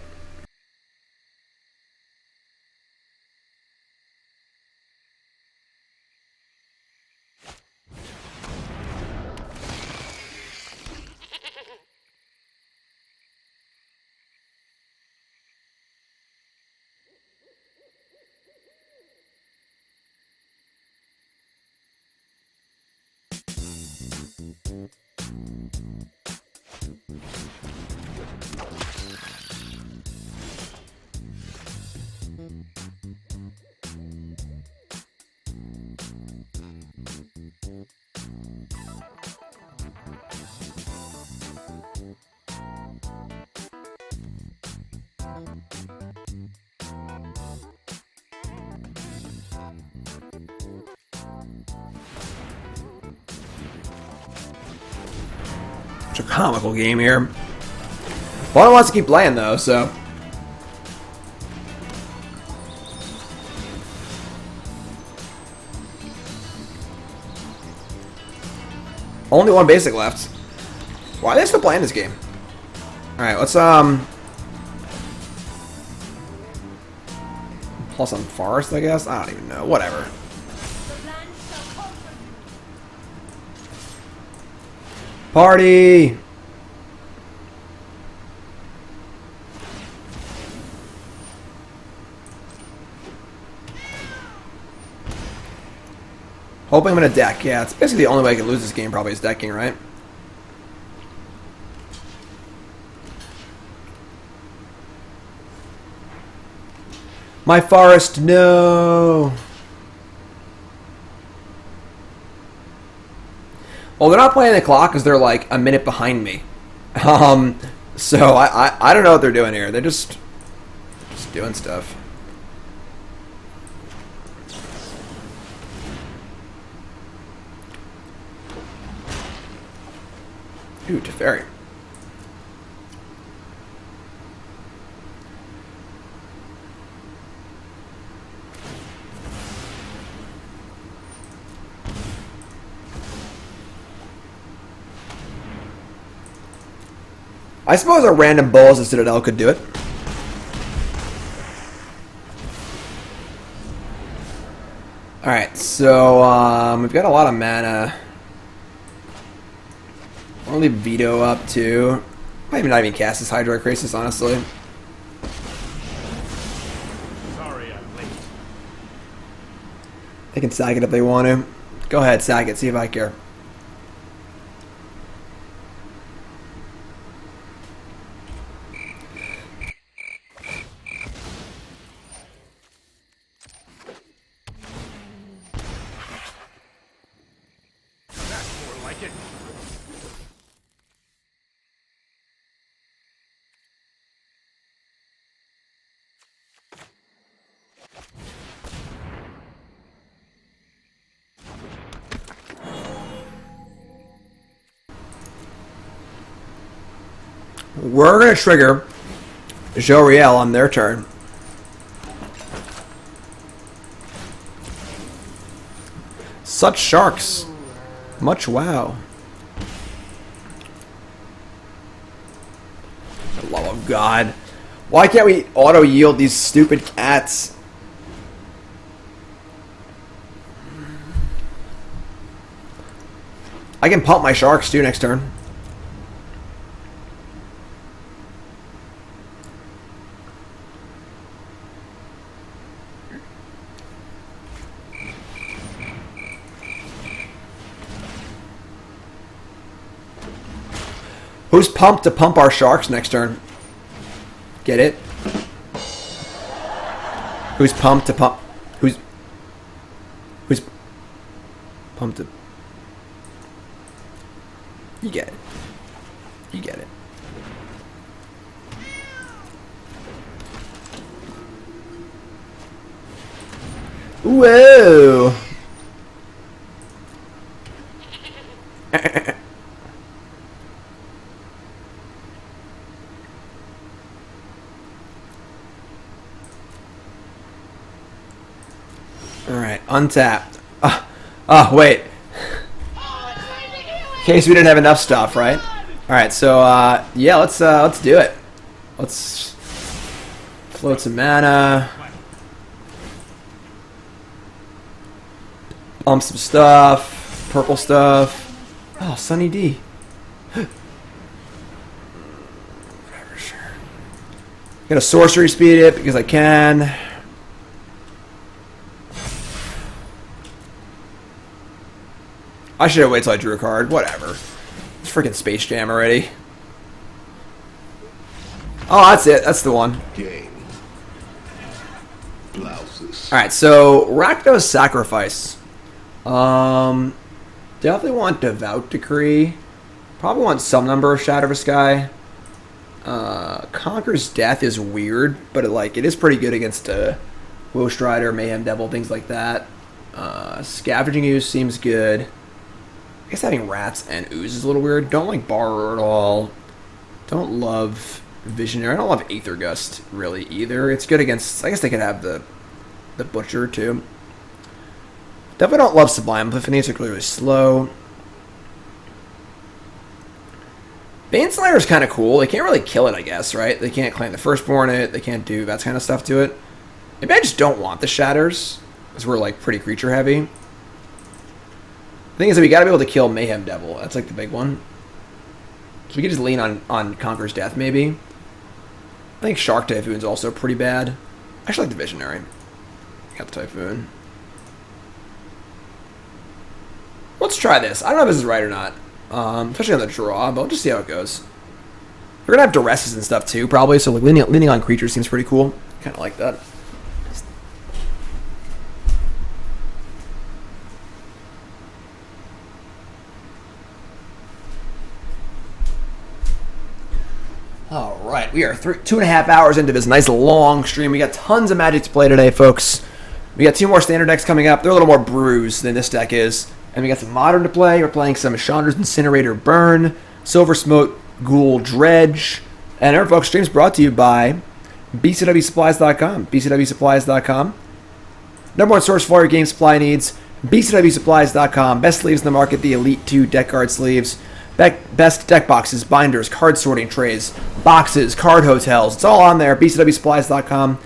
It's a comical game here. One wants to keep playing though, so. Only one basic left. Why are they still playing this game? Alright, let's plus on Forest, I guess? I don't even know. Whatever. Party! Hoping I'm gonna deck. Yeah, it's basically the only way I can lose this game probably is decking, right? My Forest, no! Well, they're not playing the clock because they're like a minute behind me. So I don't know what they're doing here. They're just doing stuff. Ooh, Teferi. I suppose a random Bowl as a Citadel could do it. Alright, so we've got a lot of mana. I'll leave Veto up too. Might not even cast this Hydroid Krasis, honestly. Sorry, I'm late. They can sack it if they want to. Go ahead, sack it, see if I care. we're going to trigger Jolrael on their turn. Such sharks. Much wow. For the love of God. Why can't we auto-yield these stupid cats? I can pump my sharks too next turn. Who's pumped to pump our sharks next turn? Get it? Who's pumped to pump? Who's pumped to? You get it. You get it. Whoa! Alright, untapped. Oh, wait. In case we didn't have enough stuff, right? Alright, so, yeah, let's do it. Let's float some mana. Pump some stuff. Purple stuff. Oh, Sunny D. Whatever, sure. Gonna sorcery speed it because I can. I should have waited till I drew a card. Whatever. It's freaking Space Jam already. Oh, that's it. That's the one. Game. Blouses. Alright, so Rakdos Sacrifice. Definitely want Devout Decree. Probably want some number of Shatter the Sky. Conquer's Death is weird, but it is pretty good against Ghost Rider, Mayhem Devil, things like that. Scavenging Ooze seems good. I guess having rats and ooze is a little weird. Don't like Borrower at all. Don't love Visionary. I don't love Aether Gust really either. It's good against. I guess they could have the Butcher too. Definitely don't love Sublime Epiphany. It's really slow. Baneslayer is kind of cool. They can't really kill it, I guess, right? They can't claim the Firstborn it. They can't do that kind of stuff to it. Maybe I just don't want the Shatters because we're like pretty creature heavy. The thing is that we got to be able to kill Mayhem Devil. That's like the big one. So we could just lean on Conquer's Death, maybe. I think Shark Typhoon is also pretty bad. I actually like the Visionary. Got the Typhoon. Let's try this. I don't know if this is right or not. Especially on the draw, but we'll just see how it goes. We're going to have Duresses and stuff too, probably. So like leaning on creatures seems pretty cool. Kind of like that. Alright, we are 2.5 hours into this nice long stream. We got tons of Magic to play today, folks. We got 2 more standard decks coming up. They're a little more bruised than this deck is. And we got some Modern to play. We're playing some Chandra's Incinerator Burn, Silver Smoke, Ghoul Dredge. And our folks, stream's brought to you by BCWSupplies.com. BCWSupplies.com. Number one source for all your game supply needs. BCWSupplies.com. Best sleeves in the market, the Elite 2 deck guard sleeves. Best deck boxes, binders, card sorting trays, boxes, card hotels. It's all on there. BCWSupplies.com.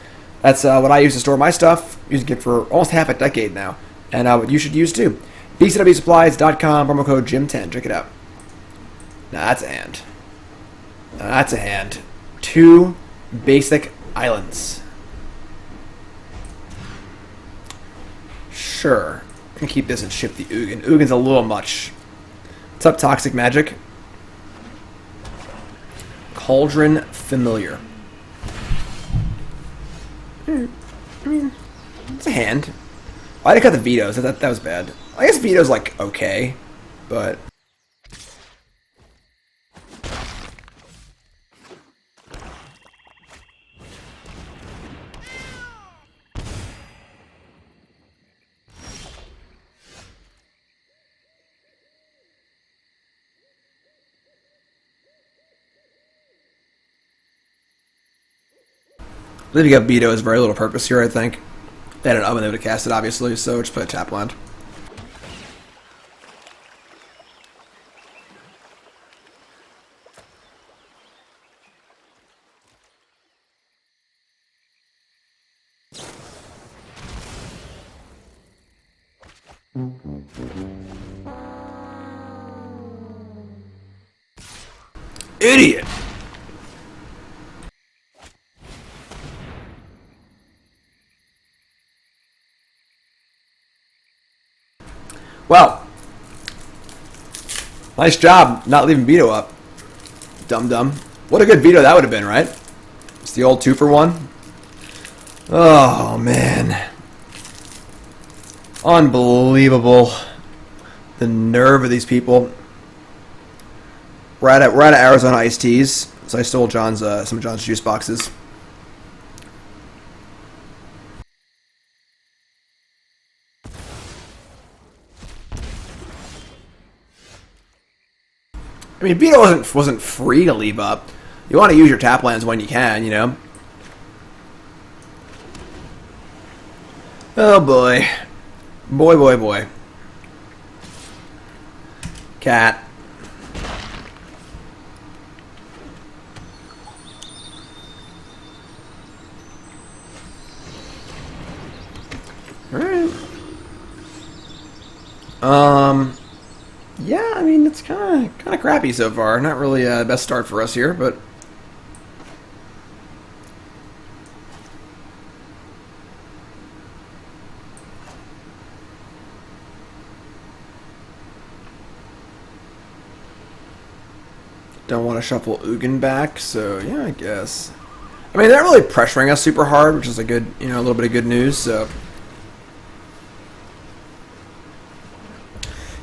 That's what I use to store my stuff. Using it for almost half a decade now. And what you should use too. BCWSupplies.com. Promo code Jim10. Check it out. Now that's a hand. Now that's a hand. 2 basic islands. Sure. I can keep this and ship the Ugin. Ugin's a little much. What's up, Toxic Magic? Cauldron Familiar. It's a hand. I had to cut the vetoes. That was bad. I guess veto's like okay, but Leaving up Veto has very little purpose here, I think. They had an oven, they would have cast it, obviously, so just put a tap land. Idiot! Well, nice job not leaving Veto up. Dum-dum. What a good Veto that would have been, right? It's the old 2-for-1. Oh, man. Unbelievable. The nerve of these people. We're out of Arizona iced teas, so I stole John's some of John's juice boxes. I mean, Veto wasn't free to leave up. You want to use your tap lands when you can, you know. Oh boy, boy. Cat. All right. Yeah, I mean, it's kind of crappy so far. Not really the best start for us here, but don't want to shuffle Ugin back, so yeah, I guess. I mean, they're not really pressuring us super hard, which is a good, a little bit of good news. So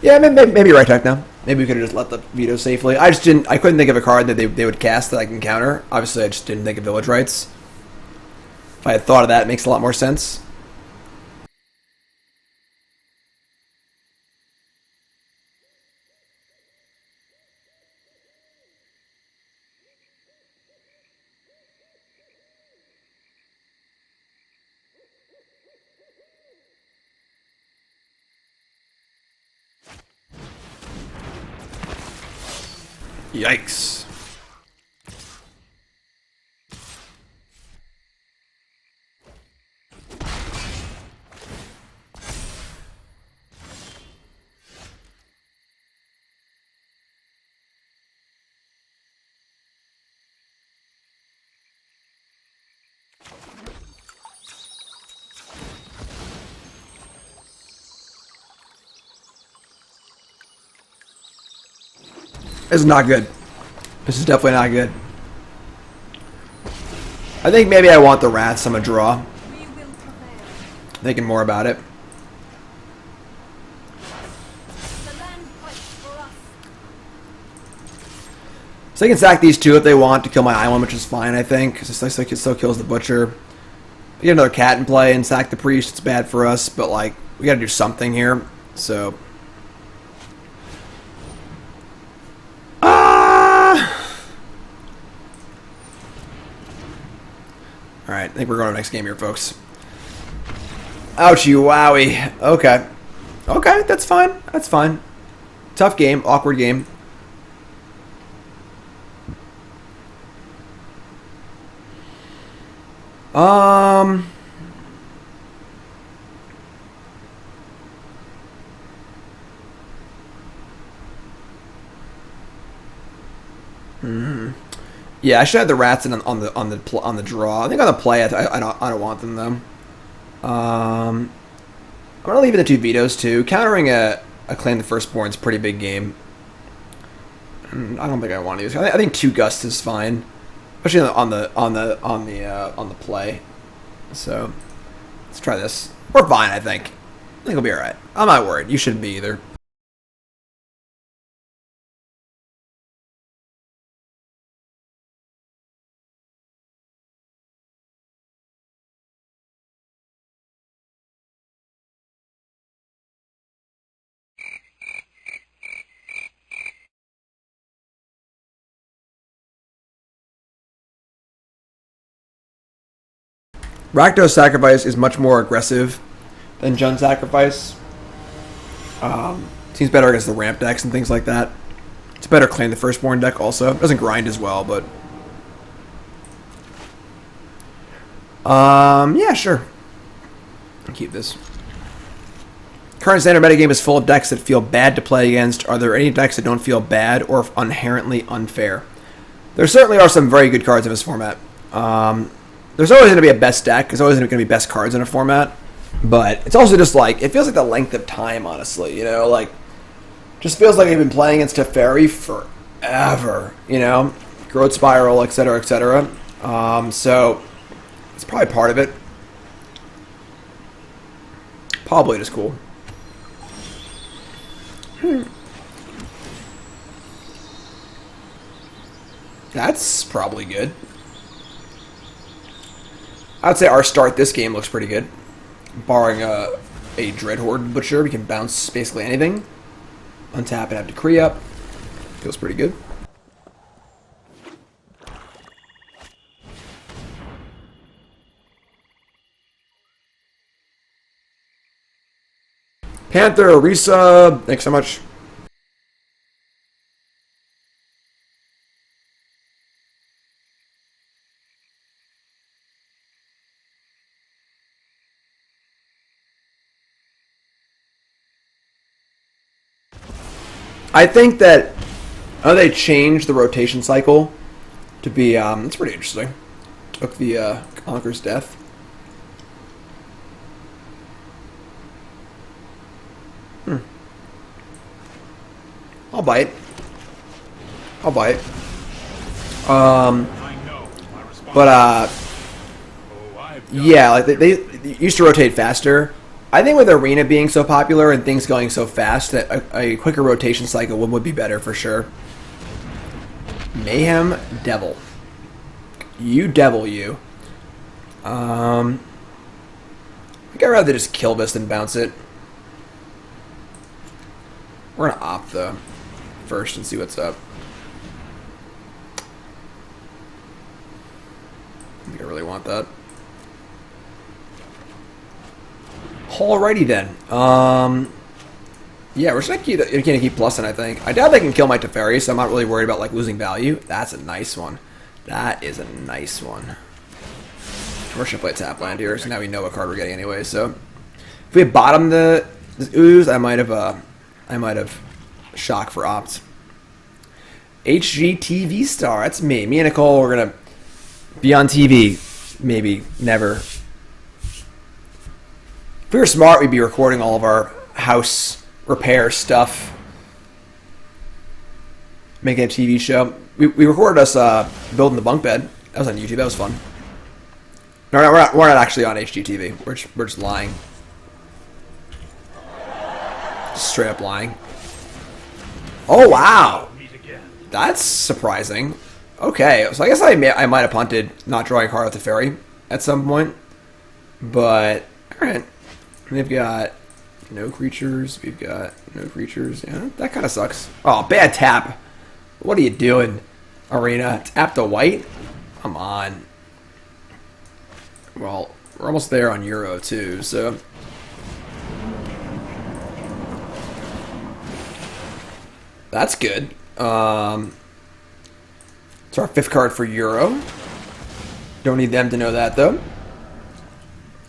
yeah, maybe right back now. Maybe we could have just let the Veto safely. I couldn't think of a card that they would cast that I can counter. Obviously, I just didn't think of Village Rites. If I had thought of that, it makes a lot more sense. Yikes. This is not good. This is definitely not good. I think maybe I want the Wraths. I'm a draw. Thinking more about it. So they can sack these two if they want to kill my island, which is fine, I think. Because it still kills the Butcher. We get another cat in play and sack the Priest. It's bad for us, but like we got to do something here. So. Alright, I think we're going to the next game here, folks. Ouchie, wowie. Okay. Okay, that's fine. That's fine. Tough game. Awkward game. Yeah, I should have the Rats in on the draw. I think on the play, I don't want them though. I'm gonna leave in the two Vetoes too. Countering a Claim the Firstborn is a pretty big game. I don't think I want to use. I think 2 Gust is fine, especially on the play. So let's try this. We're fine, I think. I think we'll be all right. I'm not worried. You shouldn't be either. Rakdos Sacrifice is much more aggressive than Jund Sacrifice. Seems better against the ramp decks and things like that. It's a better Claim the Firstborn deck also. It doesn't grind as well, but... yeah, sure. I'll keep this. Current standard metagame is full of decks that feel bad to play against. Are there any decks that don't feel bad or inherently unfair? There certainly are some very good cards in this format. There's always going to be a best deck. There's always going to be best cards in a format. But it's also just like, it feels like the length of time, honestly. You know, like, just feels like I've been playing against Teferi forever. You know, Growth Spiral, etc., etc. So, it's probably part of it. Probably just cool. That's probably good. I'd say our start this game looks pretty good. Barring a Dreadhorde Butcher, we can bounce basically anything. Untap and have Decree up. Feels pretty good. Panther, resub. Thanks so much. I think that they changed the rotation cycle to be, it's pretty interesting. Took the Conqueror's Death. I'll bite. But, yeah, like they used to rotate faster. I think with Arena being so popular and things going so fast, that a quicker rotation cycle would be better for sure. Mayhem Devil. You devil, you. I think I'd rather just kill this than bounce it. We're gonna opt though first and see what's up. I think I really want that. Alrighty then. Yeah, we're just gonna keep plussing, I think. I doubt they can kill my Teferi, so I'm not really worried about like losing value. That's a nice one. That is a nice one. We're gonna play tap land here, so now we know what card we're getting anyway. So if we had bottomed this ooze, I might have shock for opt. HGTV star, that's me. Me and Nicole, we're gonna be on TV. Maybe never. If we were smart, we'd be recording all of our house repair stuff. Making a TV show. We recorded us building the bunk bed. That was on YouTube. That was fun. No, we're not actually on HGTV. We're just lying. Just straight up lying. Oh, wow. That's surprising. Okay, so I guess I might have punted not drawing a card with the Teferi at some point. But, alright. We've got no creatures. We've got no creatures. Yeah, that kind of sucks. Oh, bad tap. What are you doing, Arena? Tap the white? Come on. Well, we're almost there on Euro, too, so... That's good. It's our 5th card for Euro. Don't need them to know that, though.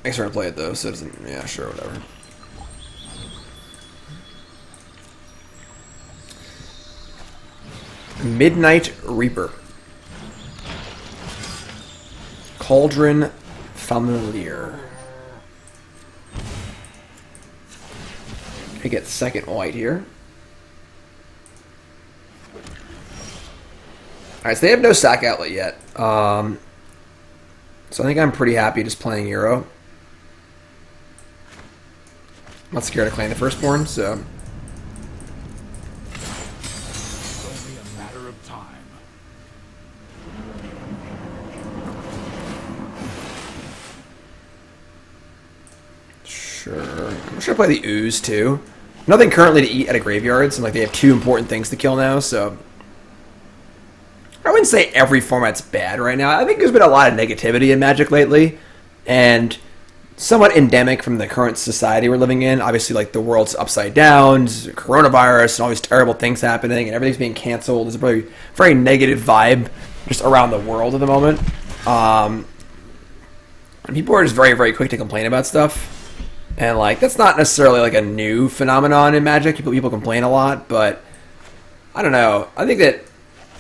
I guess we're gonna play it though, so it doesn't. Yeah, sure, whatever. Midnight Reaper. Cauldron Familiar. I get second white here. Alright, so they have no sack outlet yet. So I think I'm pretty happy just playing Euro. I'm not scared to claim the Firstborn, so... It's only a matter of time. Sure. I'm sure I play the Ooze, too. Nothing currently to eat at a graveyard, so like they have 2 important things to kill now, so... I wouldn't say every format's bad right now. I think there's been a lot of negativity in Magic lately. and somewhat endemic from the current society we're living in. Obviously, like, the world's upside down, coronavirus, and all these terrible things happening, and everything's being canceled. There's a very, very negative vibe just around the world at the moment. And people are just very, very quick to complain about stuff. And, like, that's not necessarily, like, a new phenomenon in Magic. People complain a lot, but I don't know. I think that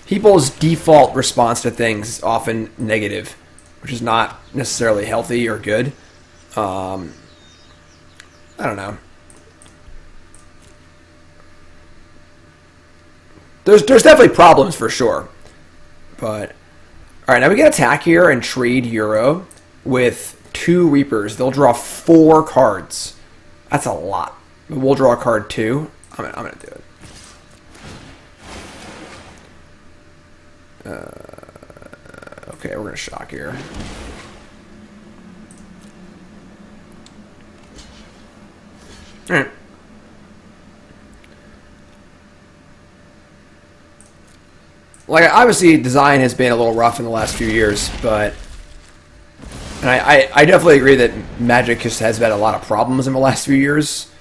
people's default response to things is often negative, which is not necessarily healthy or good. I don't know. There's definitely problems for sure. But, alright, now we can attack here and trade Euro with 2 Reapers. They'll draw 4 cards. That's a lot. We'll draw a card too. I'm gonna do it. Okay, we're gonna shock here. Alright. Like, obviously, design has been a little rough in the last few years, but... And I definitely agree that Magic just has had a lot of problems in the last few years.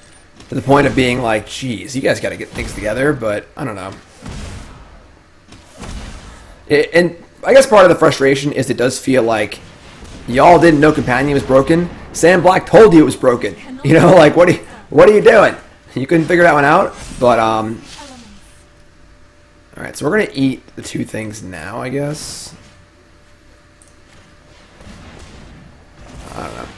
To the point of being like, geez, you guys gotta get things together, but I don't know. And I guess part of the frustration is it does feel like y'all didn't know Companion was broken. Sam Black told you it was broken. You know, like, what are you doing? You couldn't figure that one out? But, alright, so we're gonna eat the 2 things now, I guess. I don't know.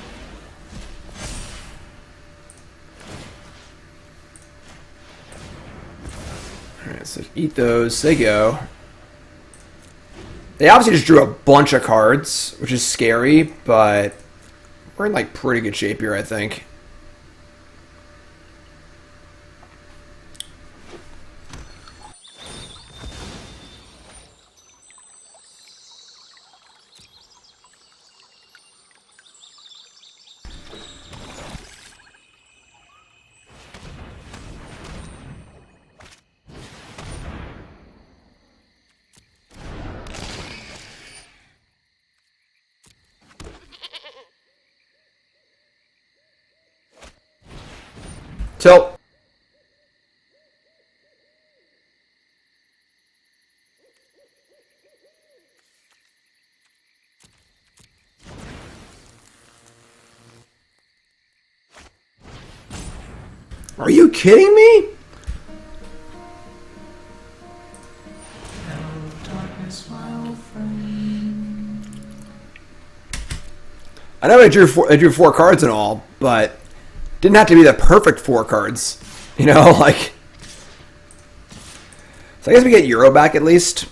Alright, so eat those. They go. They obviously just drew a bunch of cards, which is scary, but we're in, like, pretty good shape here, I think. Tilt. Are you kidding me? I know I drew 4 cards and all, but didn't have to be the perfect 4 cards. You know, like... So I guess we get Euro back at least.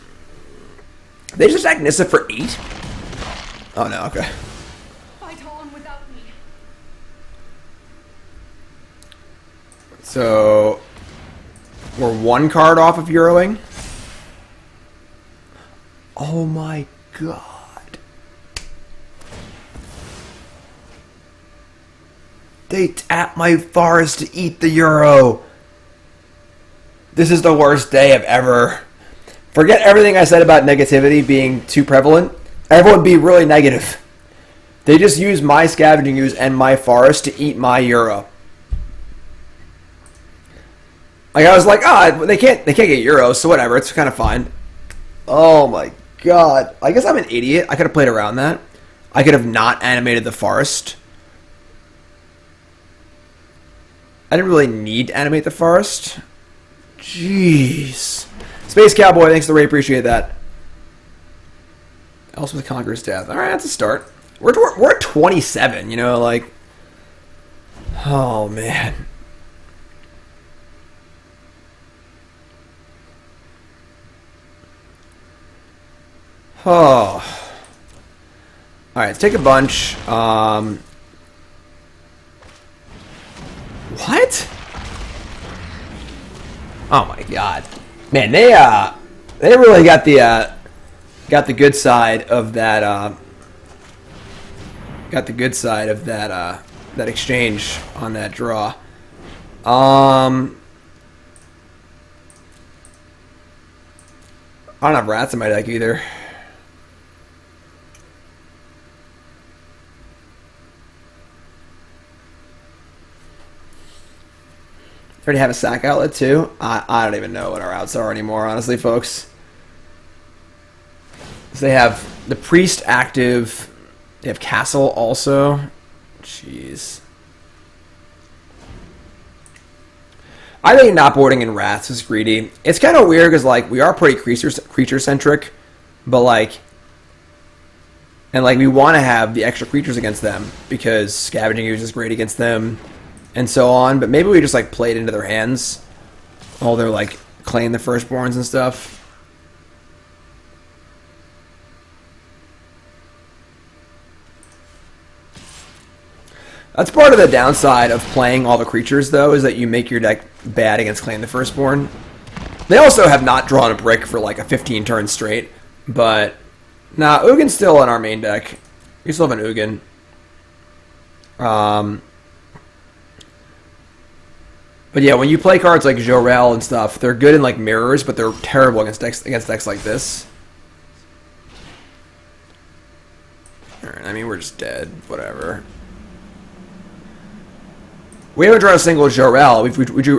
They just attack Nissa for 8? Oh no, okay. Fight on without me. So... We're 1 card off of Euroing. Oh my god. They tap my forest to eat the Euro. This is the worst day I've ever... Forget everything I said about negativity being too prevalent. Everyone be really negative. They just use my Scavenging Ooze and my forest to eat my Euro. Like, I was like, they can't get Euros, so whatever, it's kind of fine. Oh my god. I guess I'm an idiot. I could have played around that. I could have not animated the forest. I didn't really need to animate the forest. Jeez. Space Cowboy, thanks to Ray, appreciate that. Elspeth Conqueror's Death. Alright, that's a start. We're at 27, you know, like... Oh, man. Oh. Alright, let's take a bunch. What? Oh my god. Man, they really got the good side of that that exchange on that draw. I don't have rats in my deck either. already have a sack outlet too. I don't even know what our outs are anymore, honestly, folks. So they have the Priest active. They have Castle also. Jeez. I think not boarding in Wraths is greedy. It's kind of weird because, like, we are pretty creature-centric, but, like... And, like, we want to have the extra creatures against them because Scavenging Ooze is great against them and so on. But maybe we just, like, played into their hands while they're, like, claim the Firstborns and stuff. That's part of the downside of playing all the creatures, though, is that you make your deck bad against Claim the Firstborn. They also have not drawn a brick for, like, a 15 turns straight, but... Nah, Ugin's still in our main deck. We still have an Ugin. But yeah, when you play cards like Jolrael and stuff, they're good in, like, mirrors, but they're terrible against decks like this. Alright, I mean, we're just dead. Whatever. We haven't drawn a single Jolrael.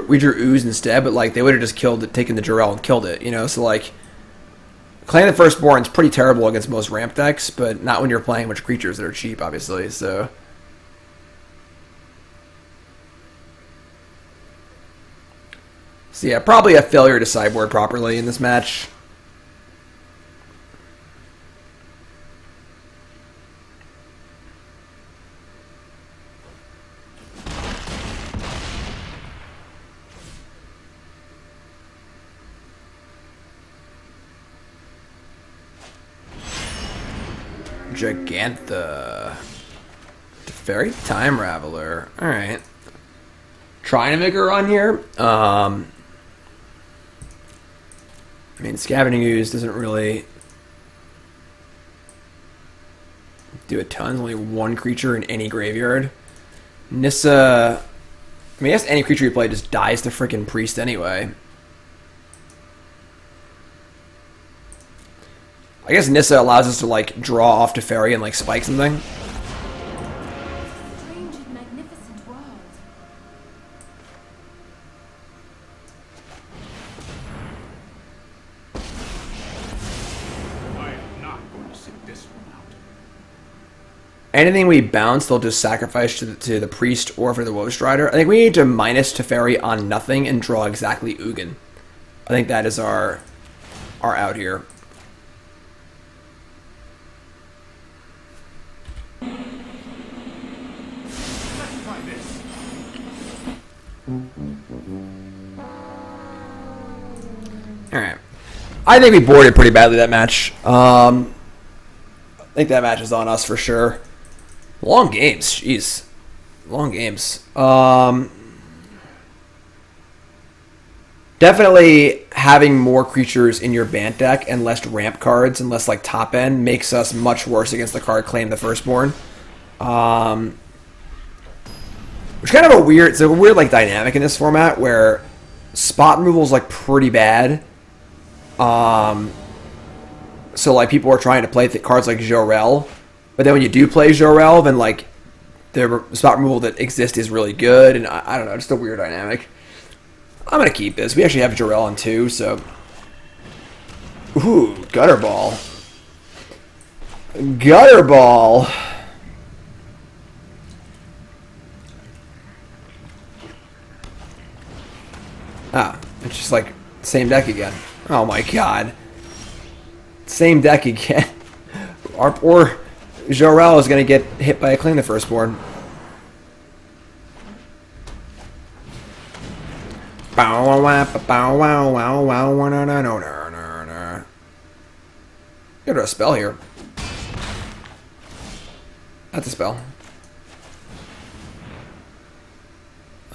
We drew Ooze instead, but, like, they would have just taken the Jolrael and killed it, you know? So, like, Claim the Firstborn is pretty terrible against most ramp decks, but not when you're playing a bunch of creatures that are cheap, obviously, so... So yeah, probably a failure to sideboard properly in this match. Gigantha. Teferi? Time Raveler. Alright. Trying to make a run here. I mean, Scavenging Ooze doesn't really do a ton. There's only one creature in any graveyard. Nissa... I mean, I guess any creature you play just dies to freaking Priest anyway. I guess Nissa allows us to, like, draw off Teferi and, like, spike something. Strange and magnificent world. I am not going to sit this one out. Anything we bounce, they'll just sacrifice to the Priest or for the Woe Strider. I think we need to minus Teferi on nothing and draw exactly Ugin. I think that is our out here. Alright. I think we boarded pretty badly that match. I think that match is on us for sure. Long games, jeez. Long games. Definitely having more creatures in your Bant deck and less ramp cards and less, like, top end makes us much worse against the card Claim the Firstborn. Which kind of a weird, it's a weird, like, dynamic in this format where spot removal is, like, pretty bad. So, like, people are trying to play cards like Jolrael, but then when you do play Jolrael, then, like, the spot removal that exists is really good, and I don't know, just a weird dynamic. I'm gonna keep this. We actually have Jolrael on 2, so... Ooh, Gutter Ball. Gutter Ball! Ah, it's just like, same deck again. Oh my god. Same deck again. Or Jolrael is going to get hit by a Claim the Firstborn. Bow wow wow bow wow wow wow wow no no no no no no. Get a spell here. That's a spell.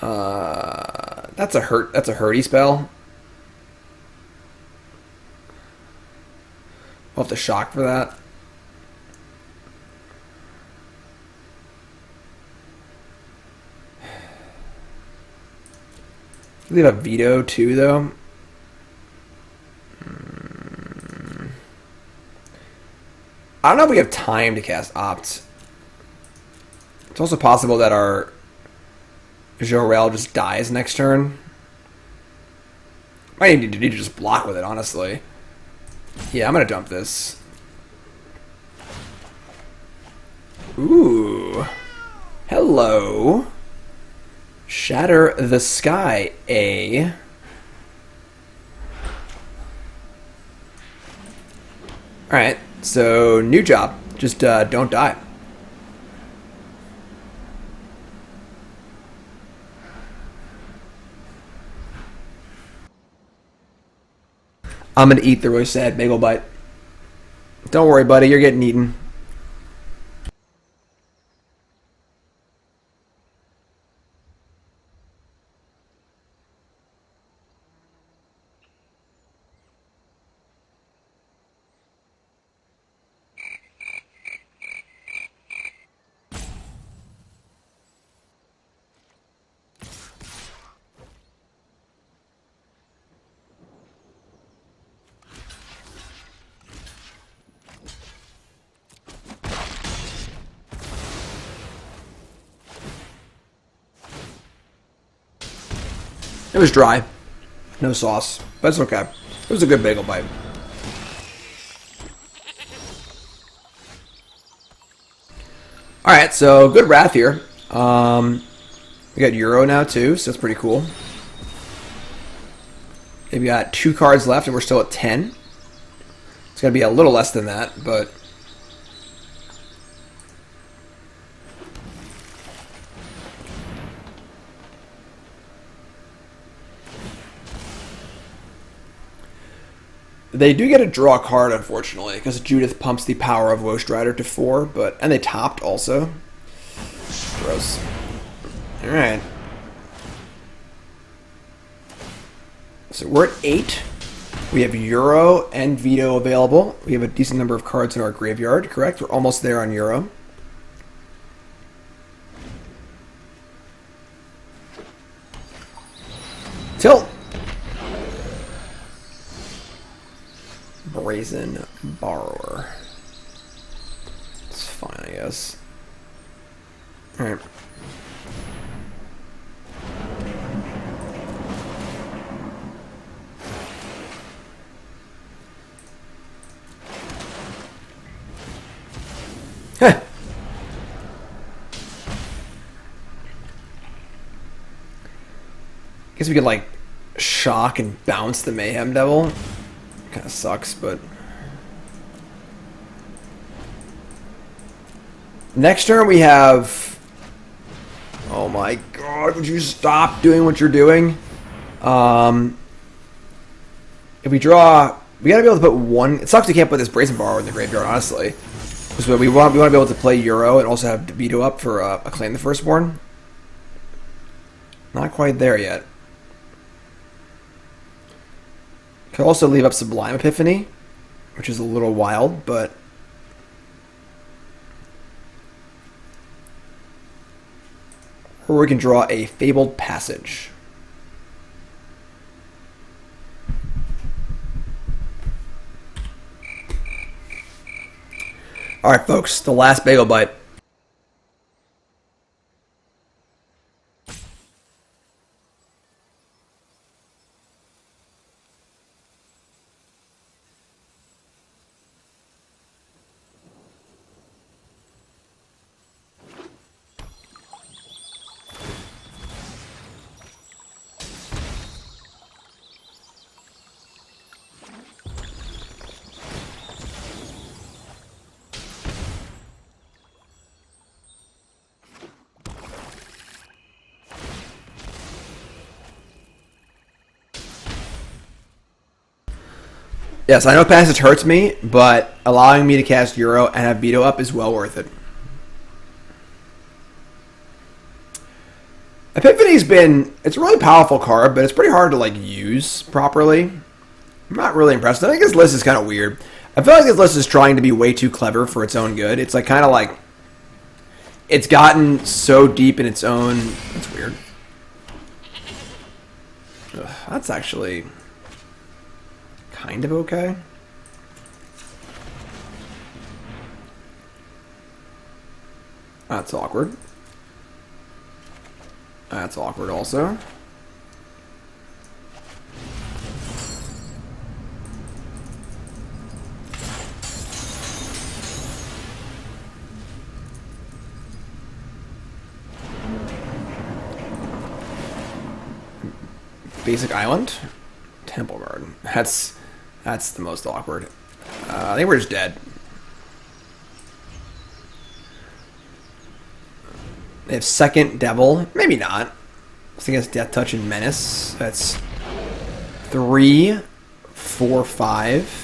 That's a hurty spell. We'll have to shock for that. We have a Veto too, though. I don't know if we have time to cast Opt. It's also possible that our Jolrael just dies next turn. Might need to just block with it, honestly. Yeah, I'm gonna dump this. Ooh. Hello. Shatter the Sky, A. Alright, so new job. Just don't die. I'm gonna eat the really sad bagel bite. Don't worry, buddy, you're getting eaten. It was dry. No sauce. But it's okay. It was a good bagel bite. Alright, so good Wrath here. We got Euro now too, so that's pretty cool. We've got 2 cards left and we're still at 10. It's going to be a little less than that, but... They do get to draw a card, unfortunately, because Judith pumps the power of Woe Strider to 4, and they topped also. Gross. Alright. So we're at 8. We have Euro and Veto available. We have a decent number of cards in our graveyard, correct? We're almost there on Euro. Tilt! Brazen Borrower. It's fine, I guess. Alright. Heh. Guess we could, like, shock and bounce the Mayhem Devil. Kind of sucks, but... Next turn we have... Oh my god, would you stop doing what you're doing? If we draw... We gotta be able to put one... It sucks we can't put this Brazen Borrower in the graveyard, honestly. So we want to be able to play Euro and also have Veto up for Acclaim the Firstborn. Not quite there yet. Could also leave up Sublime Epiphany, which is a little wild, but... Or we can draw a Fabled Passage. Alright, folks, the last bagel bite. Yes, I know Passage hurts me, but allowing me to cast Euro and have Veto up is well worth it. Epiphany's been... It's a really powerful card, but it's pretty hard to, like, use properly. I'm not really impressed. I think this list is kind of weird. I feel like this list is trying to be way too clever for its own good. It's, like, kind of like... It's gotten so deep in its own... That's weird. Ugh, that's actually... kind of okay. That's awkward. That's awkward also. basic island. Temple Guard. That's the most awkward. I think we're just dead. They have second Devil. Maybe not. I think it's Death Touch and Menace. That's 3, 4, 5.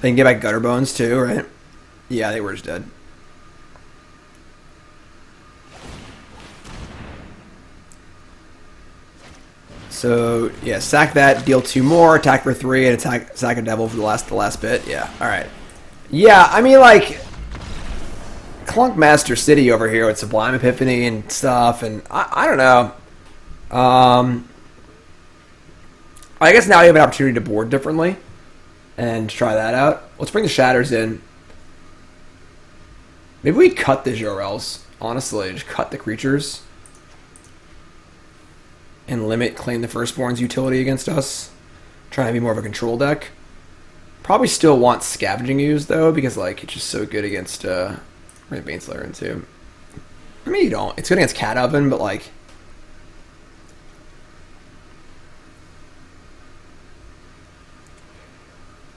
They can get back Gutter Bones too, right? Yeah, they were just dead. So yeah, sack that, deal 2 more, attack for 3, and sack a Devil for the last bit. Yeah, all right. Yeah, I mean like Clunk Master City over here with Sublime Epiphany and stuff, and I don't know. I guess now you have an opportunity to board differently and try that out. Let's bring the Shatters in. Maybe we cut the Jolraels, honestly. Just cut the creatures. And limit Claim the Firstborn's utility against us. Try and be more of a control deck. Probably still want Scavenging Ooze, though, because like it's just so good against Baneslayer into. I mean, you don't. It's good against Cat Oven, but like...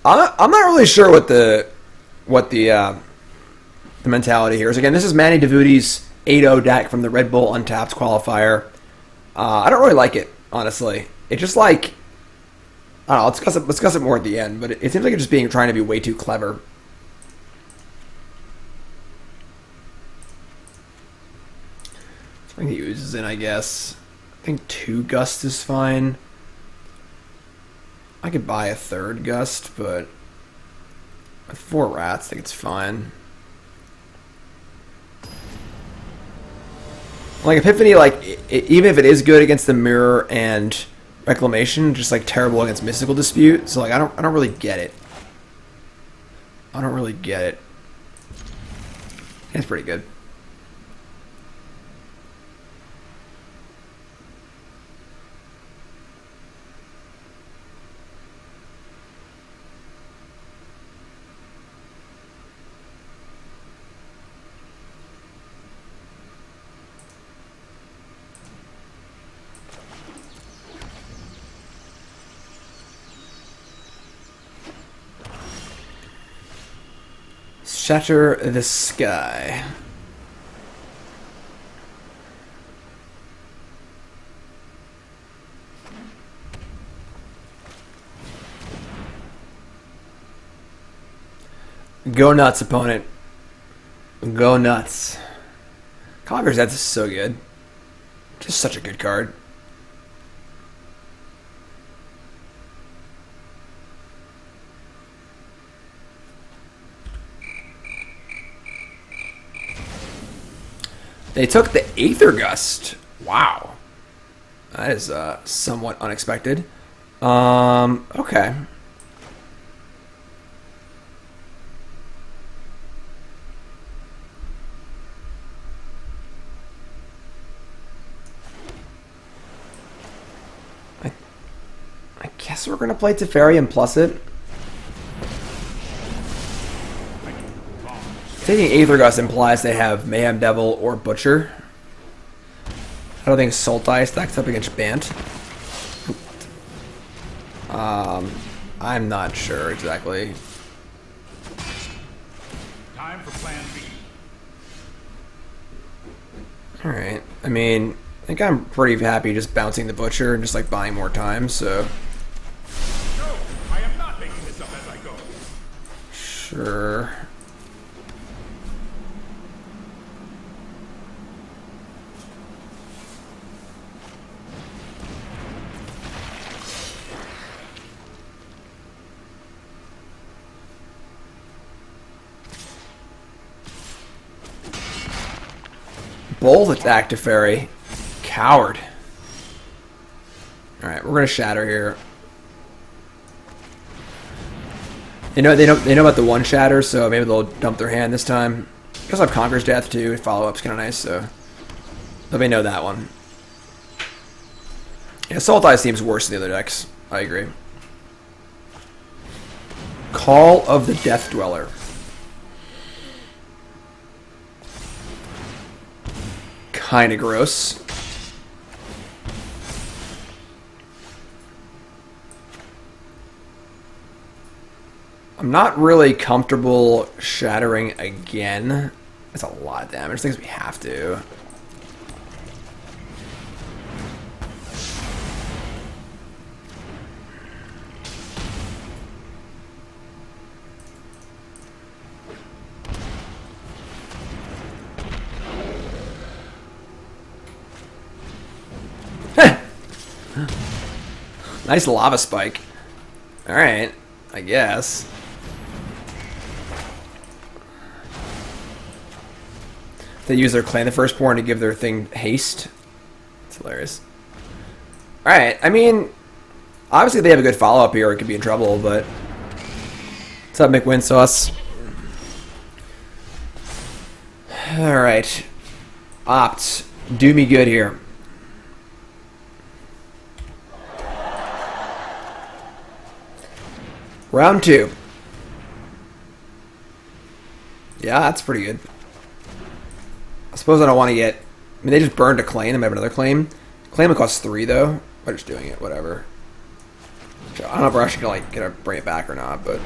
I'm not really sure what the mentality here is. Again, this is Mani Davoudi's 8-0 deck from the Redbull Untapped Qualifier. I don't really like it, honestly. It just like... I don't know, let's discuss it more at the end, but it seems like it's just trying to be way too clever. Let's bring the Oozes in, I guess. I think 2 Gust is fine. I could buy a 3rd Gust, but with 4 Rats, I think it's fine. Like Epiphany, like even if it is good against the Mirror and Reclamation, just like terrible against Mystical Dispute. So like I don't really get it. I don't really get it. It's pretty good. Shatter the Sky. Go nuts, opponent. Go nuts. Conqueror's Edge is so good. Just such a good card. They took the Aether Gust. Wow. That is somewhat unexpected. Okay. I guess we're going to play Teferi and plus it. Taking Aether Gust implies they have Mayhem Devil or Butcher. I don't think Sultai stacks up against Bant. I'm not sure exactly. Time for plan B. Alright. I mean, I think I'm pretty happy just bouncing the Butcher and just like buying more time, so. No, I am not making this up as I go. Sure. Both attack Teferi. Coward. Alright, we're gonna shatter here. They know about the one shatter, so maybe they'll dump their hand this time. Because I have Conqueror's Death too, follow-up's kinda nice, so they know that one. Yeah, Sultai seems worse than the other decks. I agree. Call of the Death Dweller. Kinda gross. I'm not really comfortable shattering again. That's a lot of damage. Things we have to. Nice lava spike. Alright, I guess. They use their Clan the Firstborn to give their thing haste. It's hilarious. Alright, I mean, obviously they have a good follow-up here. It could be in trouble, but... What's up, McWinsauce? Alright. Opt. Do me good here. Round 2. Yeah, that's pretty good. I suppose I don't want to get... I mean, they just burned a claim. They might have another claim. Claim would cost 3, though. We're just doing it. Whatever. I don't know if we're actually gonna bring it back or not, but...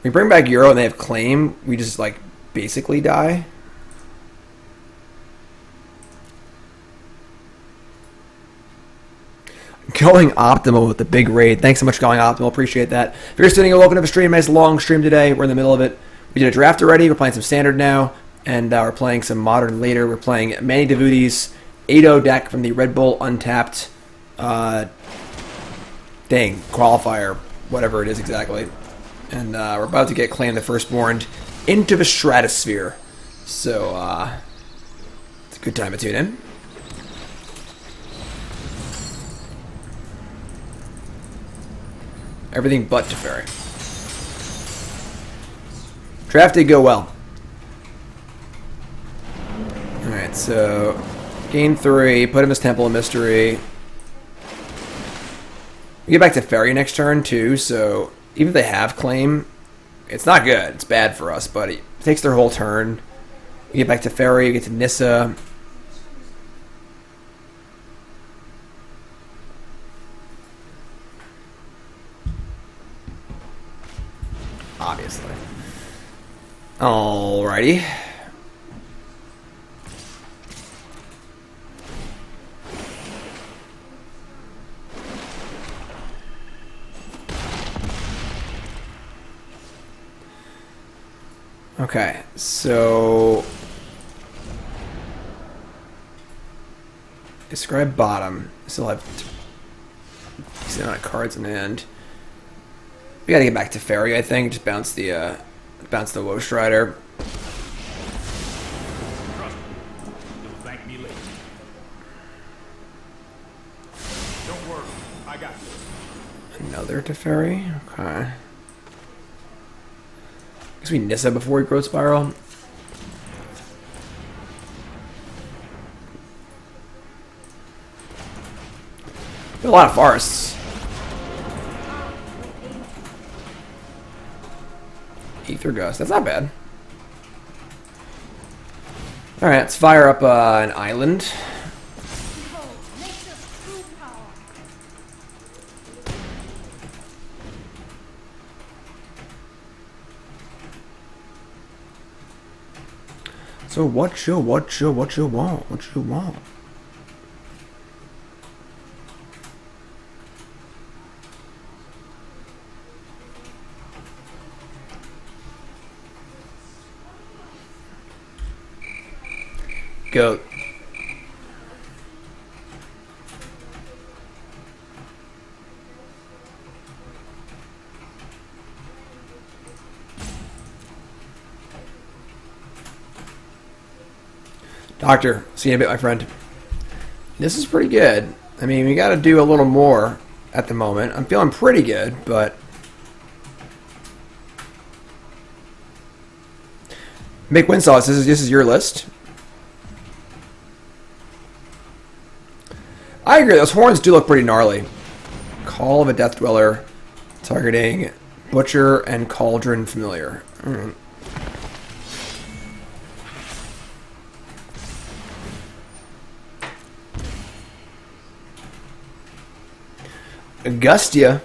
We bring back Euro and they have claim. We just, like, basically die. Going Optimal with the big raid. Thanks so much for going Optimal. Appreciate that. If you're sitting, you'll open up a stream. Nice long stream today. We're in the middle of it. We did a draft already. We're playing some standard now. And we're playing some modern later. We're playing Mani Davoudi's 8-0 deck from the Redbull Untapped qualifier. Whatever it is exactly. And we're about to get Clan the Firstborn into the stratosphere. So it's a good time to tune in. Everything but Teferi. Draft did go well. Alright, so game 3, put him as Temple of Mystery. We get back to Teferi next turn too, so even if they have claim, it's not good. It's bad for us, but it takes their whole turn. We get back to Teferi, we get to Nissa. Obviously. Alrighty. Okay, so describe bottom. Still have decent amount of cards in hand. We gotta get back to Teferi, I think. Just bounce the Woe Strider. Trust me. You'll thank me later. Don't worry, I got you. Another Teferi? Okay. Guess we Nissa before we Growth Spiral. A lot of forests. Aether Gust. That's not bad. Alright, let's fire up an island. Behold, nature's true power. So what you want? Goat. Doctor, see you in a bit, my friend. This is pretty good. I mean, we got to do a little more at the moment. I'm feeling pretty good, but... Make Windsauce, this is your list. I agree, those horns do look pretty gnarly. Call of a Death Dweller, targeting Butcher and Cauldron Familiar. Alright. Gustia.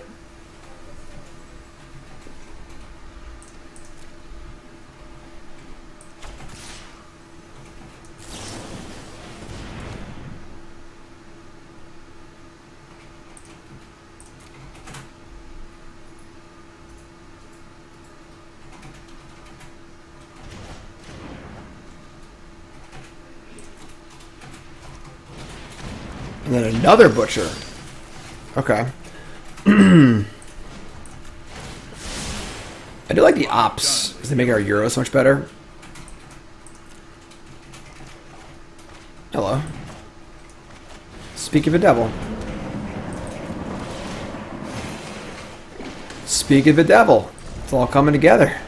And then another butcher. Okay. I do like the ops, because they make our Euros so much better. Hello. Speak of a devil. Speak of the devil. It's all coming together.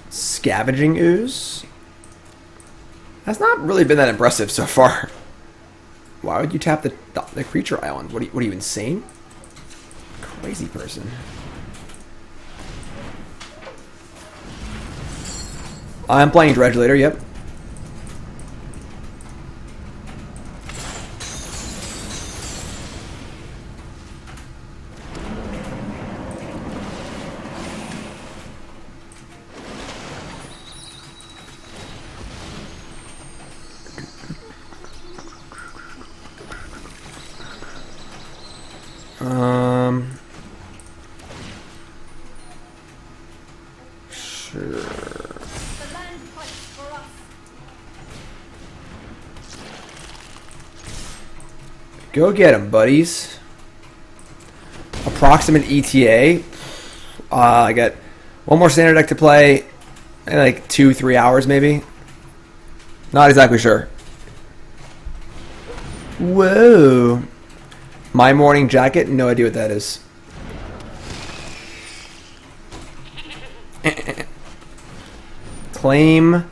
Scavenging Ooze. That's not really been that impressive so far. Why would you tap the creature island? What are you insane? Crazy person. I'm playing Dredge later, yep. Sure. The land fights for us. Go get him, buddies. Approximate ETA. I got one more standard deck to play in like 2-3 hours, maybe. Not exactly sure. Whoa. My morning jacket? No idea what that is. Claim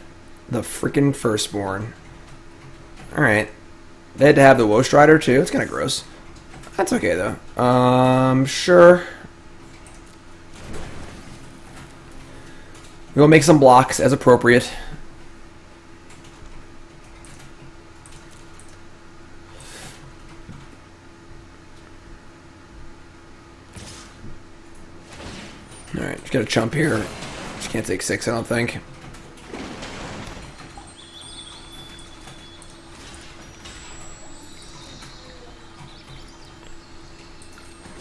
the freaking firstborn. Alright. They had to have the Woe Strider too. It's kind of gross. That's okay though. Sure. We'll make some blocks as appropriate. Alright, just got a chump here. Just can't take 6, I don't think.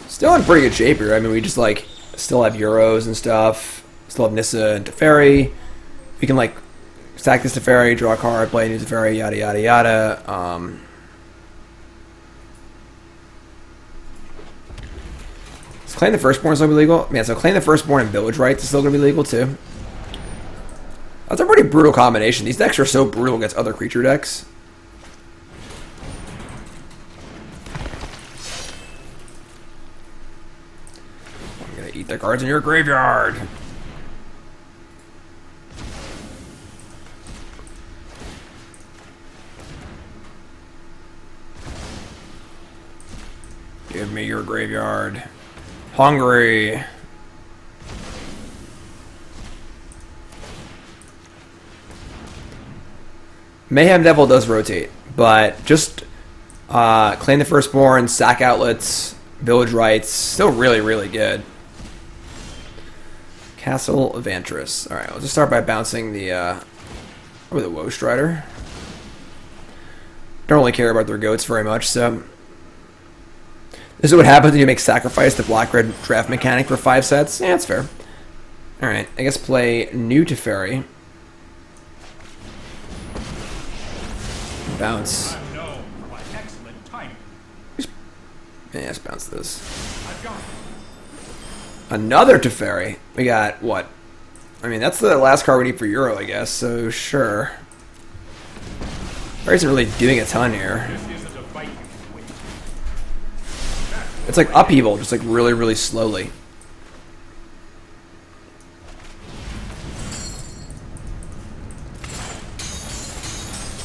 Still in pretty good shape here. I mean, we just like still have Euros and stuff. Still have Nissa and Teferi. We can like stack this Teferi, draw a card, play a new Teferi, yada yada yada. Is Claim the Firstborn still gonna be legal? Yeah, so Claim the Firstborn and Village Rights is still gonna be legal too. That's a pretty brutal combination. These decks are so brutal against other creature decks. Eat the cards in your graveyard. Give me your graveyard. Hungry. Mayhem Devil does rotate, but just Claim the Firstborn, sack outlets, Village Rights, still really, really good. Castle Vantress. Alright, we'll just start by bouncing the Woe Strider. Don't really care about their goats very much, so... This is what happens when you make Sacrifice the Black-Red draft mechanic for 5 sets. Yeah, that's fair. Alright, I guess play new Teferi. Bounce. Yeah, let's bounce this. Another Teferi. We got, what? I mean, that's the last card we need for Euro, I guess, so sure. Teferi isn't really doing a ton here. It's like upheaval, just like really, really slowly.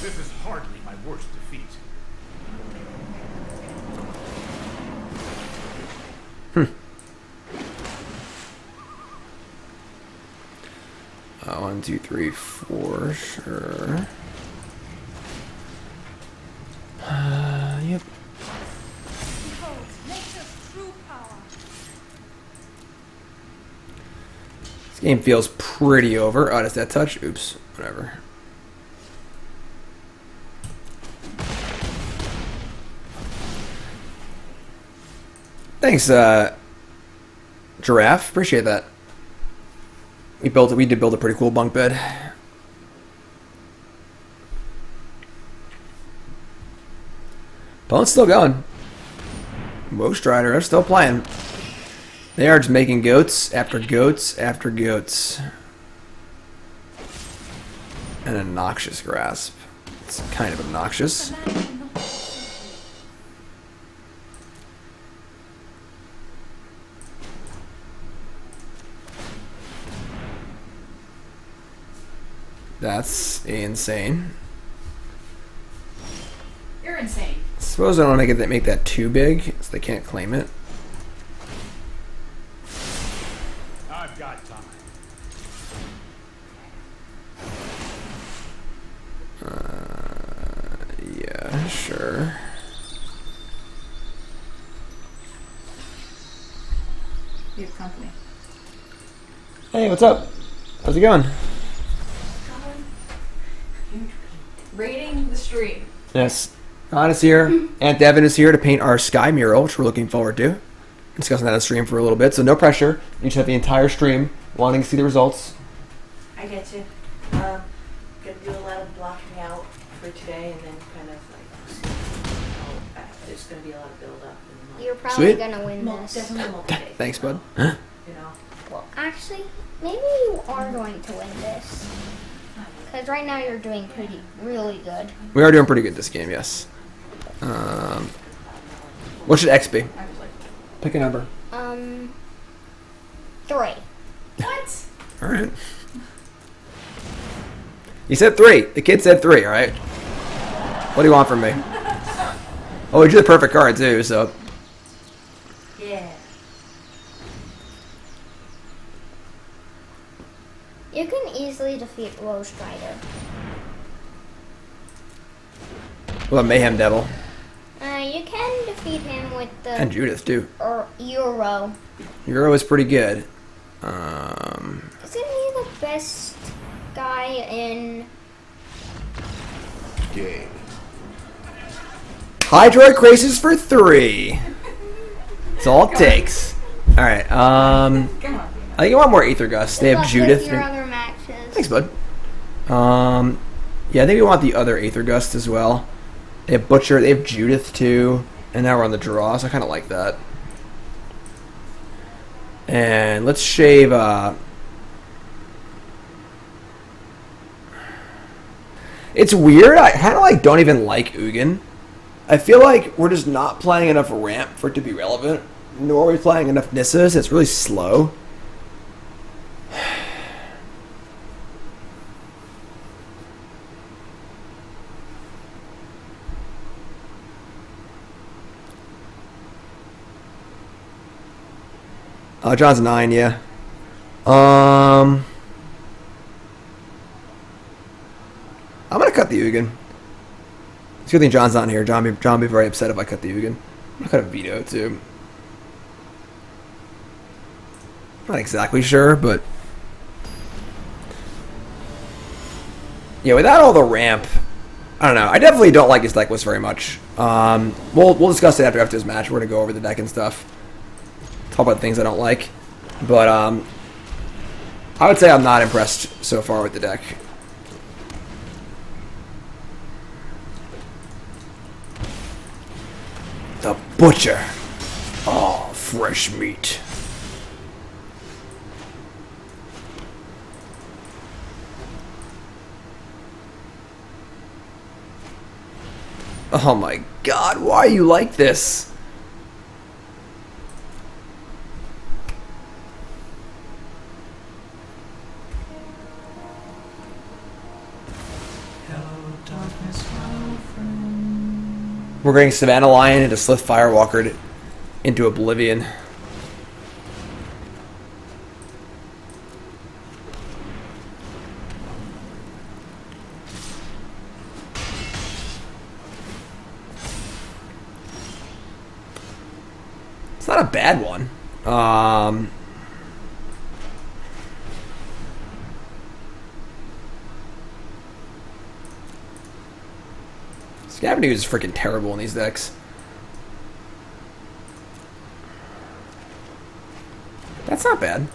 This is hardly my worst defeat. One, two, three, four, sure. This game feels pretty over. Oh, does that touch? Oops. Whatever. Thanks, Giraffe. Appreciate that. We did build a pretty cool bunk bed. Bone's still going. Strider are still playing. They are just making goats after goats after goats. And a noxious grasp. It's kind of obnoxious. That's insane. You're insane. Suppose I don't want to make that too big, so they can't claim it. I've got time. Yeah, sure. You have company. Hey, what's up? How's it going? Rating the stream. Yes. Ron is here, and Devin is here to paint our sky mural, which we're looking forward to. Discussing that on stream for a little bit, so no pressure. You should have the entire stream wanting to see the results. I get you. Gonna do a lot of blocking out for today, and then kind of like, there's gonna be a lot of build up. And You're probably Sweet. gonna win this. definitely multi-day. Thanks, bud. You know. Well, actually, maybe you are going to win this. Because right now you're doing really good. We are doing pretty good this game, yes. What should X be? Pick a number. 3. What? All right. You said 3. The kid said 3, all right? What do you want from me? Oh, we drew the perfect card, too, so... Yeah. You can easily defeat Rose Strider. Well, Mayhem Devil. You can defeat him with the And Judith, too. Euro. Euro is pretty good. Isn't he the best guy in... Game. Hydroid Krasis for 3. That's all it takes. All right. Come on. I think I want more Aether Gust. They Good have luck Judith. with your other matches. Thanks, bud. Yeah, I think we want the other Aether Gust as well. They have Butcher. They have Judith too. And now we're on the draw, so I kind of like that. And let's shave. It's weird. I kind of like don't even like Ugin. I feel like we're just not playing enough ramp for it to be relevant. Nor are we playing enough Nissa. So it's really slow. John's 9, yeah. I'm gonna cut the Ugin. It's a good thing John's not here. John would be very upset if I cut the Ugin. I'm gonna cut a Veto too. Not exactly sure, but yeah, without all the ramp, I don't know. I definitely don't like his deck list very much. We'll discuss it after this match. We're gonna go over the deck and stuff. Talk about things I don't like, but I would say I'm not impressed so far with the deck. The Butcher. Oh, fresh meat. Oh my god, why are you like this? We're getting Savannah Lion into Slith Firewalker into Oblivion. It's not a bad one. Scavenging Ooze is freaking terrible in these decks. That's not bad.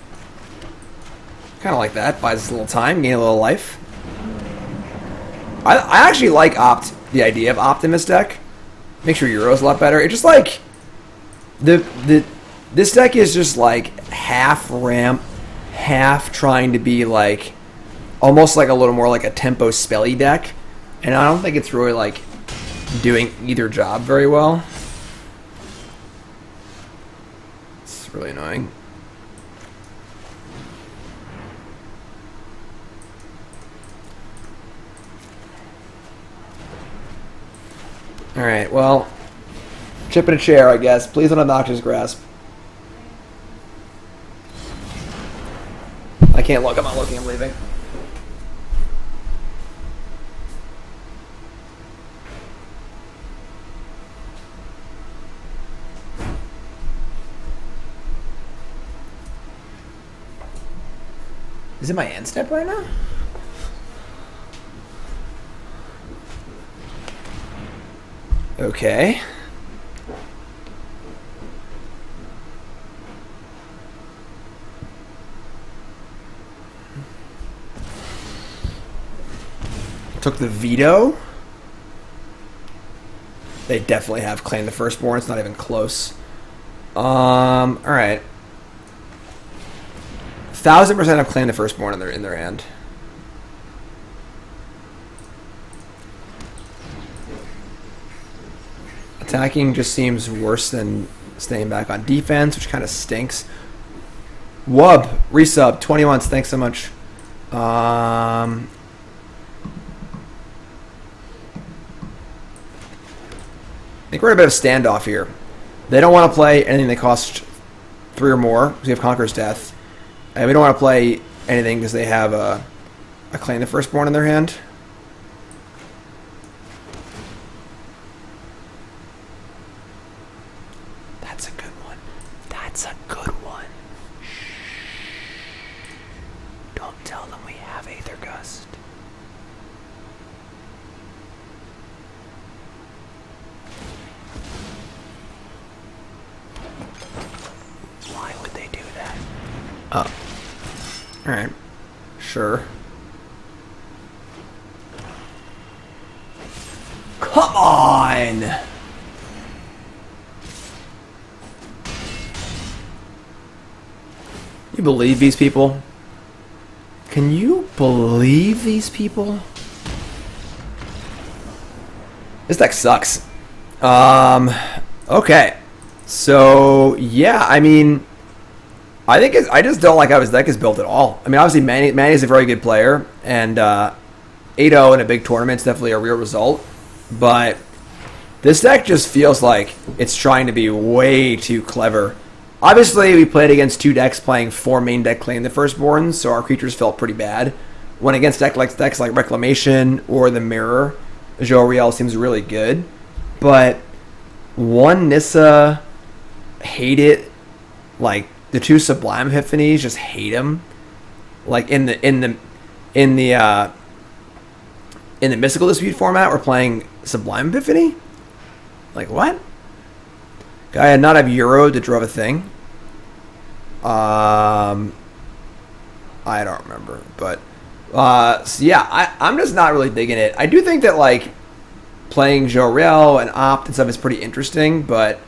Kind of like that. Buys us a little time, gain a little life. I actually like the idea of Optimus deck. Makes your Euros a lot better. It's just like this deck is just like half ramp, half trying to be like almost like a little more like a tempo spelly deck, and I don't think it's really like doing either job very well. It's really annoying. Alright, well, chip in a chair, I guess. Please don't obnoxious grasp. I can't look. I'm not looking. I'm leaving. Is it my end step right now? Okay. Took the Veto. They definitely have Claim the Firstborn. It's not even close. Alright. 1000% have Claim the Firstborn in their hand. Attacking just seems worse than staying back on defense, which kind of stinks. Wub, resub, 20 months. Thanks so much. I think we're in a bit of a standoff here. They don't want to play anything that costs 3 or more because we have Conqueror's Death. And we don't want to play anything because they have a Claim the Firstborn in their hand. That's a good one. That's a good one. Shh. Don't tell them we have Aether Gust. Why would they do that? Oh. Alright. Sure. Come on! You believe these people? Can you believe these people? This deck sucks. Okay. So, yeah, I mean, I just don't like how his deck is built at all. I mean, obviously, Mani is a very good player, and 8-0 in a big tournament is definitely a real result. But this deck just feels like it's trying to be way too clever. Obviously, we played against 2 decks playing 4 main deck Claim the Firstborn, so our creatures felt pretty bad. When against decks like Reclamation or the Mirror, Jolrael seems really good. But 1 Nissa, hate it. Like, the 2 Sublime Epiphanies, just hate them. Like in the Mystical Dispute format, we're playing Sublime Epiphany. Like what? Guy had not have Euro to draw a thing. I don't remember, but so yeah, I'm just not really digging it. I do think that like playing Jolrael and Opt and stuff is pretty interesting, but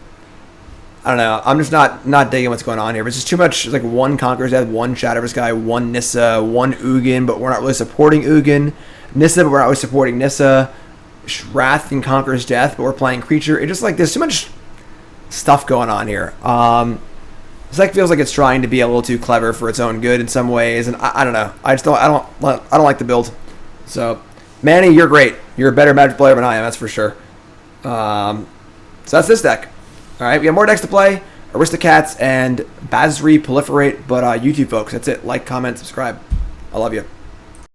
I don't know. I'm just not digging what's going on here. But it's just too much. Like 1 Conqueror's Death, 1 Shatter the Sky, 1 Nissa, 1 Ugin, but we're not really supporting Ugin. Nissa, but we're not really supporting Nissa. Wrath and Conqueror's Death, but we're playing Creature. It's just like there's too much stuff going on here. This deck feels like it's trying to be a little too clever for its own good in some ways, and I don't know. I don't like the build. So, Manny, you're great. You're a better Magic player than I am. That's for sure. So that's this deck. All right, we have more decks to play. Aristocats and Basri Proliferate, but YouTube folks, that's it. Like, comment, subscribe. I love you.